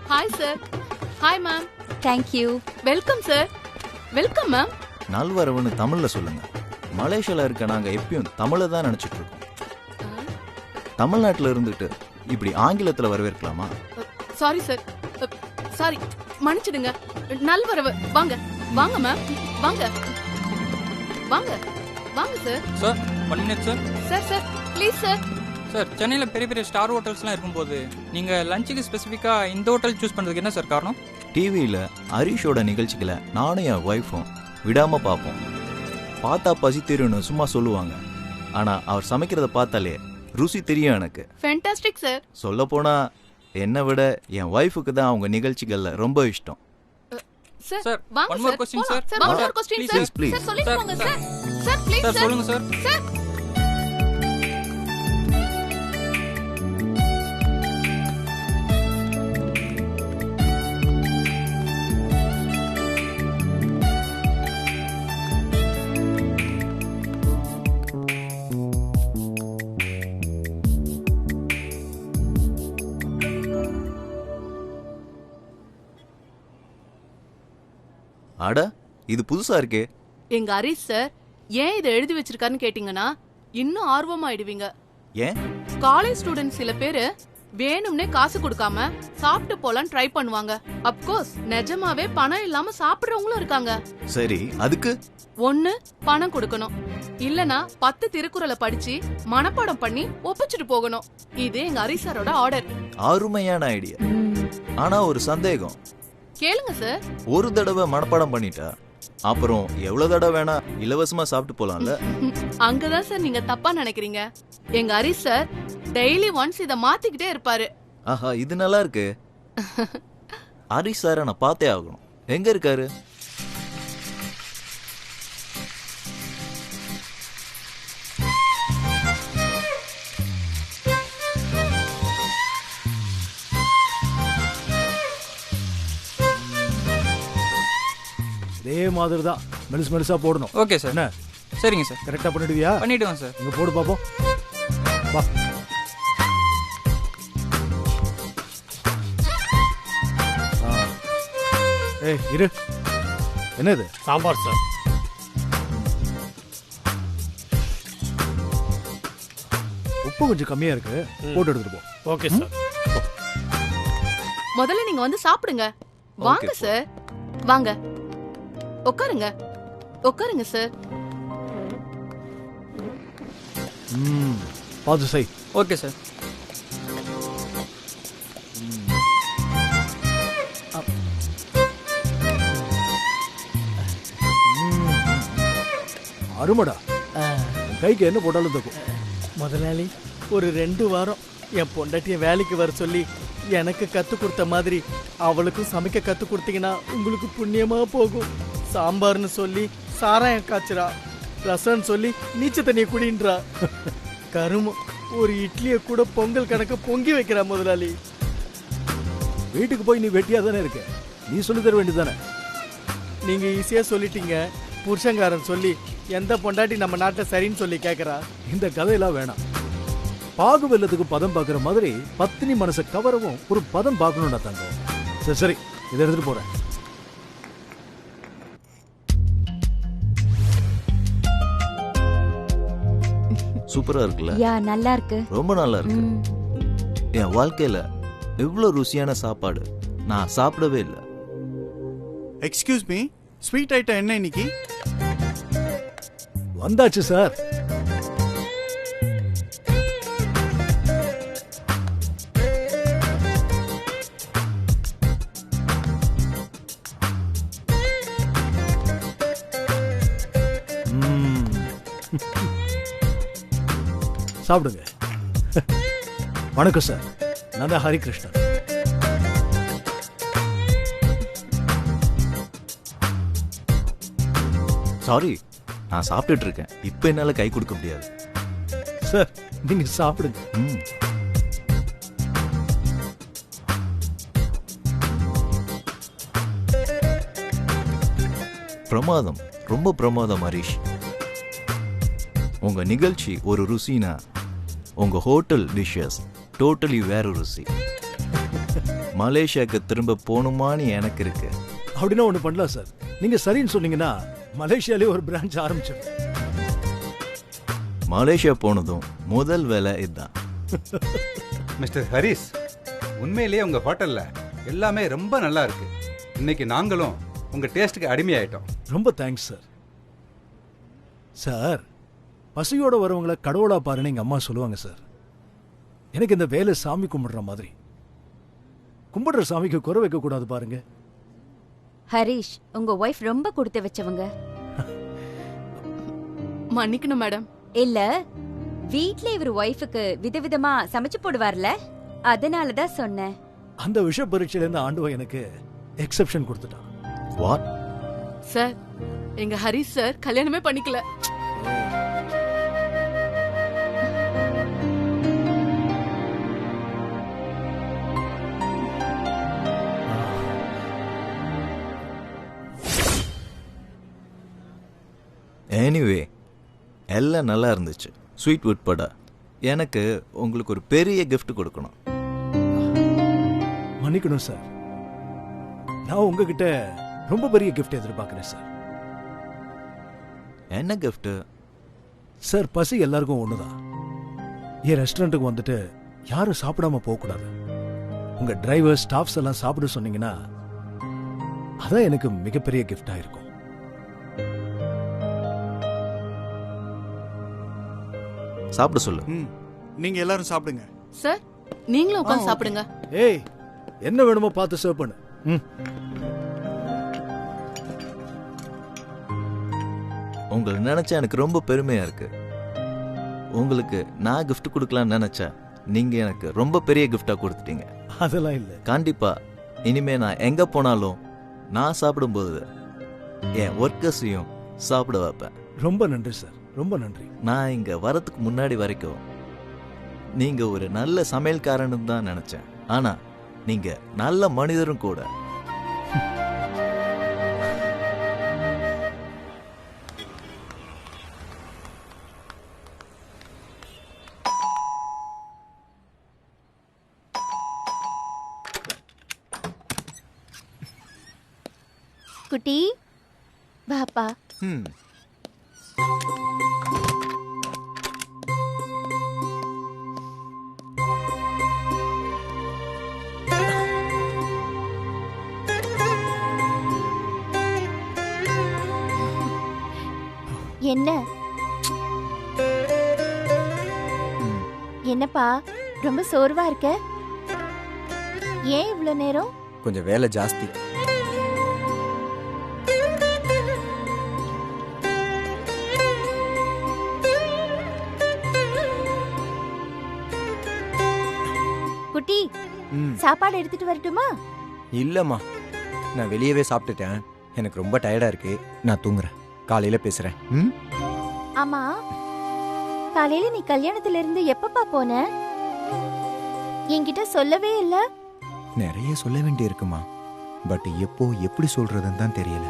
Hi sir. Hi ma'am. Thank you. Welcome sir. Welcome ma'am. நல்வரவுன்னு தமிழ்ல சொல்லுங்க. மலேசியால இருக்க நாங்க எப்பயும் தமிழை தான் நினைச்சிட்டு இருக்கோம். தமிழ்நாட்டுல இருந்துட்டு இப்படி ஆங்கிலத்துல வரவேற்கலாமா? சாரி சார், சாரி, மன்னிச்சிடுங்க. நல்வரவு. வாங்க வாங்க மேம், வாங்க வாங்க வாங்க sir. Sir 1 minute sir. Sir sir please sir. Sir, சென்னையில் பெரிய பெரிய ஸ்டார் ஹோட்டல்ஸ்லாம் இருக்கும்போது நீங்கள் லஞ்சுக்கு ஸ்பெசிஃபிக்காக இந்த ஹோட்டல் சூஸ் பண்ணுறதுக்கு என்ன சார் காரணம்? டிவியில் ஹரிஷோட நிகழ்ச்சிகளை நானும் என் ஒய்ஃபும் விடாமல் பார்ப்போம். பார்த்தா பசி தெரியும்னு சும்மா சொல்லுவாங்க. ஆனால் அவர் சமைக்கிறத பார்த்தாலே ருசி தெரியும் எனக்கு. Fantastic sir. சொல்லப்போனால் என்னை விட என் ஒய்ஃபுக்கு தான் அவங்க நிகழ்ச்சிகளில் ரொம்ப இஷ்டம். சார் வாங்க one more question sir. Sir one more question sir. Please, please. Sir சொல்லுங்க சார். சார் ப்ளீஸ் சார் சொல்லுங்க சார். சார் அட இது புதுசா இருக்கே. எங்க ஹரிஷ் சார் ஏன் இதை எழுதி வச்சிருக்காருன்னு கேட்டீங்கன்னா இன்னும் ஆர்வமாயிடுவீங்க. ஏன்? காலேஜ் ஸ்டூடெண்ட் சில பேரு வேணும்னே காசு கொடுக்காம சாப்பிட்டு போலாம் ட்ரை பண்ணுவாங்க. அப்கோர்ஸ் நிஜமாவே பணம் இல்லாம சாப்பிடுறவங்களும் இருக்காங்க. சரி, அதுக்கு ஒண்ணு பணம் கொடுக்கணும், இல்லனா 10 திருக்குறளை படிச்சு மனப்பாடம் பண்ணி ஒப்பிச்சுட்டு போகணும். இது எங்க ஹரிஷ் சாரோட ஆர்டர். அருமையான ஐடியா. ஆனா ஒரு சந்தேகம். கேளுங்க சார். ஒரு தடவை மனப்பாடம் பண்ணிட்டா அப்புறம் எவ்வளவு தடவை வேணா இலவசமா சாப்பிட்டு போலாம்ல? அங்கதான் சார் நீங்க தப்பா நினைக்கிறீங்க. எங்க ஹரிஷ் சார் டெய்லி ஒன்ஸ் இத மாத்திக்கிட்டே இருப்பாரு. ஆஹா, இது நல்லா இருக்கு. ஹரிஷ் சாரை நான் பார்த்தே ஆகணும். எங்க இருக்காரு? இதே மாதிரி தான் மெலிசு மெலிசா போடணும். Okay sir. என்ன? சரிங்க சார். கரெக்டா பண்ணிடுவியா? பண்ணிடுவேன் சார். இங்க போடு பாப்போம். வா. ஏய் இரு. என்னது? சாம்பார் சார். உப்பு கொஞ்சம் கம்மியா இருக்கு, போட்டு எடுத்துட்டு போ. Okay sir. முதல்ல நீங்க வந்து சாப்பிடுங்க. வாங்க சார், வாங்க உட்காருங்க. உட்காருங்க சார். பாத்து செய். Okay sir. அருமடா. கைக்கு என்ன போட்டாலும் தக்கும். முதலாளி, ஒரு 2 வாரம் என் பொண்டாட்டிய வேலைக்கு வர சொல்லி எனக்கு கத்து கொடுத்த மாதிரி அவளுக்கும் சமைக்க கத்து கொடுத்தீங்கன்னா உங்களுக்கு புண்ணியமா போகும். சாம்பார்னு சொல்லி சாராயம் காய்ச்சறா, ரசம்னு சொல்லி நீச்ச தண்ணியை குடின்றா, கருமம் ஒரு இட்லியை கூட பொங்கல் கணக்கு பொங்கி வைக்கிறா. முதலாளி, வீட்டுக்கு போய் நீ வெட்டியா தானே இருக்க, நீ சொல்லி தர வேண்டியதானே. நீங்க ஈஸியா சொல்லிட்டீங்க. புருஷங்காரன் சொல்லி எந்த பொண்டாட்டி நம்ம நாட்டை சரின்னு சொல்லி கேட்கறா? இந்த கதையெல்லாம் வேணாம். பாகு வெள்ளத்துக்கு பதம் பார்க்குற மாதிரி பத்தினி மனசை கவரவும் ஒரு பதம் பார்க்கணும்டா தங்கம். சரி சரி, இதை எடுத்துட்டு போறேன். சூப்பரா இருக்குல்ல? யா, நல்லா இருக்கு. ரொம்ப நல்லா இருக்கு. என் வாழ்க்கையில இவ்வளவு ருசியான சாப்பாடு நான் சாப்பிடவே இல்லை. எக்ஸ்கியூஸ் மீ, ஸ்வீட் ஐட்டம் என்ன இன்னைக்கு? வந்தாச்சு சார். சாப்பிடுங்க. வணக்கம் சார், நான் தான் ஹரிகிருஷ்ணன். சாரி, நான் சாப்பிட்டுட்டு இருக்கேன். இப்ப என்னால கை கொடுக்க முடியாது. சார், நீங்க சாப்பிடுங்க. பிரமாதம், ரொம்ப பிரமாதம் ஹரிஷ். உங்க நிகழ்ச்சி ஒரு ருசினா உங்க ஹோட்டல் டிஷ்ஷஸ் டோட்டலி வேற ருசி. மலேசியாவுக்கு திரும்ப போகணுமான்னு எனக்கு இருக்கு. அப்படின்னா ஒண்ணு பண்ணலாம் சார். நீங்க சரின்னு சொன்னீங்கன்னா மலேசியாலே ஒரு பிரான்ச் ஆரம்பிச்சிடும். மலேசியா போனதும் முதல் வேலை இதுதான். மிஸ்டர் ஹரிஷ், உண்மையிலேயே உங்க ஹோட்டல்ல எல்லாமே ரொம்ப நல்லா இருக்கு. இன்னைக்கு நாங்களும் உங்க டேஸ்ட்டுக்கு அடிமையாயிட்டோம். ரொம்ப தேங்க்ஸ் சார். சார், பசியோட வரவங்களை கடவுளா பாருன்னு எங்க அம்மா சொல்லுவாங்க சார். எனக்கு இந்த வேலை சாமி கும்பிடுற மாதிரி. கும்பிடுற சாமிக்கு குறை வைக்க கூடாது பாருங்க. ஹரிஷ், உங்க ஒய்ஃப் ரொம்ப கொடுத்து வச்சவங்க. மன்னிக்கணும் மேடம். இல்ல, வீட்ல இவர் ஒய்ஃபுக்கு விதவிதமா சமைச்சு போடுவார்ல, அதனாலதான் சொன்னேன். அந்த விஷ பரீட்சையில இருந்து ஆண்டவன் எனக்கு எக்ஸெப்ஷன் கொடுத்துட்டான். வாட்? சார், எங்க ஹரிஷ் சார் கல்யாணமே பண்ணிக்கல. எனிவே, எல்லாம் நல்லா இருந்துச்சு, ஸ்வீட் உட்பட. எனக்கு உங்களுக்கு ஒரு பெரிய கிஃப்ட் கொடுக்கணும். மன்னிக்கணும் சார், நான் உங்ககிட்ட ரொம்ப பெரிய கிஃப்ட் எதிர்பார்க்கிறேன் சார். என்ன கிஃப்ட் சார்? பசி எல்லாருக்கும் ஒண்ணுதான். என் ரெஸ்டாரண்ட்டுக்கு வந்துட்டு யாரும் சாப்பிடாம போக கூடாது. உங்க டிரைவர் ஸ்டாஃப்ஸ் எல்லாம் சாப்பிட சொன்னீங்கன்னா அதான் எனக்கு மிகப்பெரிய கிஃப்டா இருக்கும். சாப்பிட சொல்லு. நீங்க எல்லாரும் சாப்பிடுங்க. சார் நீங்களும் உட்கார்ந்து சாப்பிடுங்க. ஏய், என்ன வேணுமோ பார்த்து சர்வ் பண்ணு. உங்களை நினைச்சா எனக்கு ரொம்ப பெருமையா இருக்கு. உங்களுக்கு நான் கிஃப்ட் கொடுக்கலாம்னு நினைச்சா நீங்க எனக்கு ரொம்ப பெரிய கிஃப்டா கொடுத்துட்டீங்க. அதெல்லாம் இல்ல. கண்டிப்பா இனிமே நான் எங்க போனாலும் நான் சாப்பிடும்போது என் ஒர்க்கர்ஸையும் சாப்பிட வைப்பேன். ரொம்ப நன்றி சார், ரொம்ப நன்றி. நான் இங்க வரதுக்கு முன்னாடி வரைக்கும் நீங்க ஒரு நல்ல சமையல்காரன்னு தான் நினைச்சேன். ஆனா நீங்க நல்ல மனிதரும் கூட. குட்டி பாப்பா. என்ன என்னப்பா ரொம்ப சோர்வா இருக்க? ஏன் இவ்வளவு நேரம்? கொஞ்சம் வேலை ஜாஸ்தி. குட்டி, சாப்பாடு எடுத்துட்டு வரட்டுமா? இல்லம்மா, நான் வெளியவே சாப்பிட்டுட்டேன். எனக்கு ரொம்ப டயர்டா இருக்கு. நான் தூங்குறேன். காலையில பேசுறேன். ஆமா, காலையில நீ கல்யாணத்துல இருந்து எப்பப்பா போன? என்கிட்ட சொல்லவே இல்ல. நிறைய சொல்ல வேண்டி இருக்குமா, பட் எப்போ எப்படி சொல்றதுன்னு தான் தெரியல.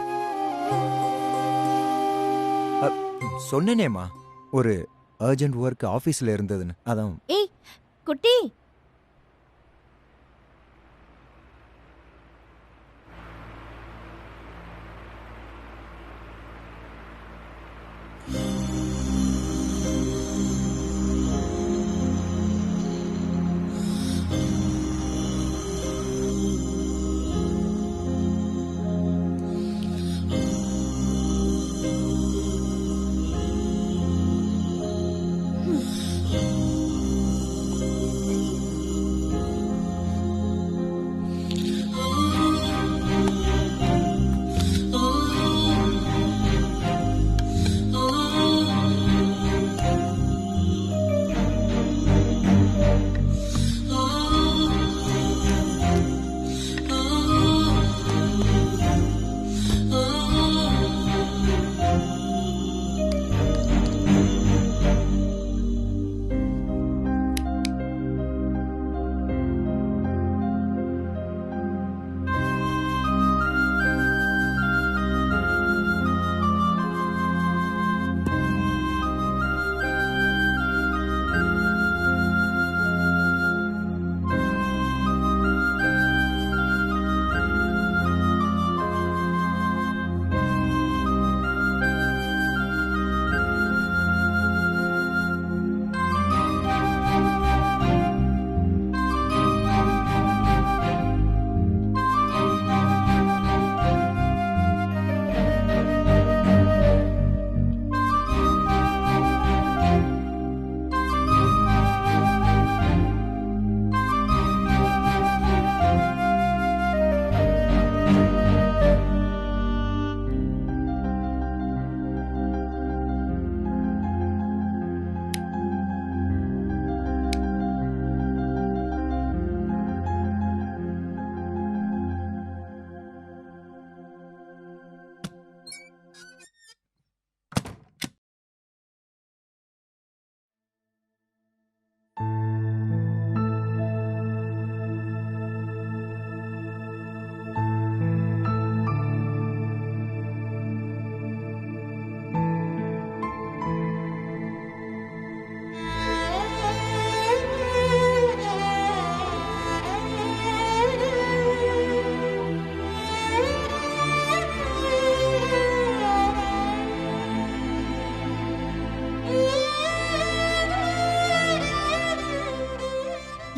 சொன்னேனேமா, ஒரு அர்ஜென்ட் ஒர்க் ஆபீஸ்ல இருந்ததுன்னு. அதான். ஏய் குட்டி,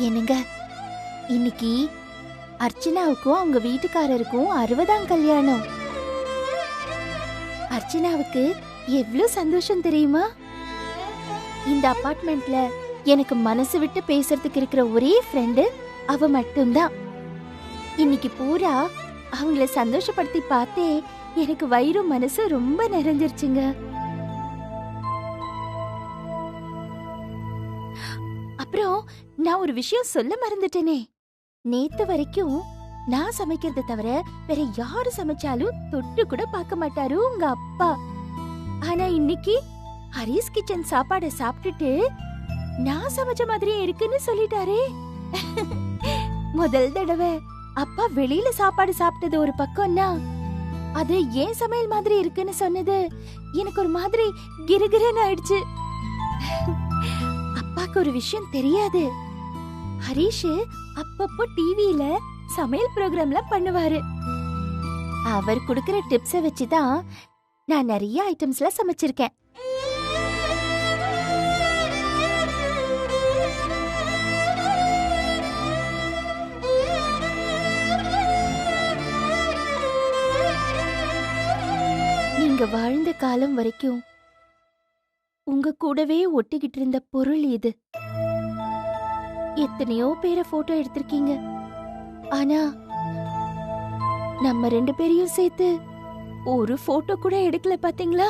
என்னங்க, இன்னைக்கு அர்ச்சனாவுக்கும் அவங்க வீட்டுக்காரருக்கும் 60ஆம் கல்யாணம். அர்ச்சனாவுக்கு எவ்வளவு சந்தோஷம் தெரியுமா? இந்த அபார்ட்மெண்ட்ல எனக்கு மனசு விட்டு பேசுறதுக்கு இருக்கிற ஒரே ஃப்ரெண்டு அவ மட்டும்தான். இன்னைக்கு பூரா அவங்கள சந்தோஷப்படுத்தி பார்த்தே எனக்கு வயிறு மனசு ரொம்ப நிறைஞ்சிருச்சுங்க. அப்புறம் நான் ஒரு விஷயம் சொல்ல மறந்துட்டேனே. நேத்து வரைக்கும் நான் சமைக்கிறத தவிர வேற யாரு சமைச்சாலும் தொட்டு கூட பார்க்க மாட்டாரு உங்க அப்பா. ஆனா இன்னைக்கு ஹரிஸ் கிச்சன் சாப்பாடை சாப்பிட்டுட்டு நான் சமைச்ச மாதிரியே இருக்குன்னு சொல்லிட்டாரே. முதல் தடவை அப்பா வெளியில சாப்பாடு சாப்பிட்டது ஒரு பக்கம்னா, அது ஏன் சமையல் மாதிரி இருக்குன்னு சொன்னது எனக்கு ஒரு மாதிரி கிறுகிறுன்னு ஆயிடுச்சு. அப்பாக்கு ஒரு விஷயம் தெரியாது. ஹரிஷ் அப்பப்போ டிவியில சமையல் ப்ரோக்ராம்லாம் பண்ணுவாரு. அவர் கொடுக்கிற டிப்ஸை வச்சுதான் நான் நிறைய ஐட்டம்ஸ்லாம் சமைச்சிருக்கேன். நீங்க வாழ்ந்த காலம் வரைக்கும் உங்க கூடவே ஒட்டிக்கிட்டு இருந்த பொருள் இது. எத்தனையோ பேரை போட்டோ எடுத்திருக்கீங்க. ஆனா நம்ம 2 பேரையும் சேர்த்து ஒரு போட்டோ கூட எடுக்கல பாத்தீங்களா?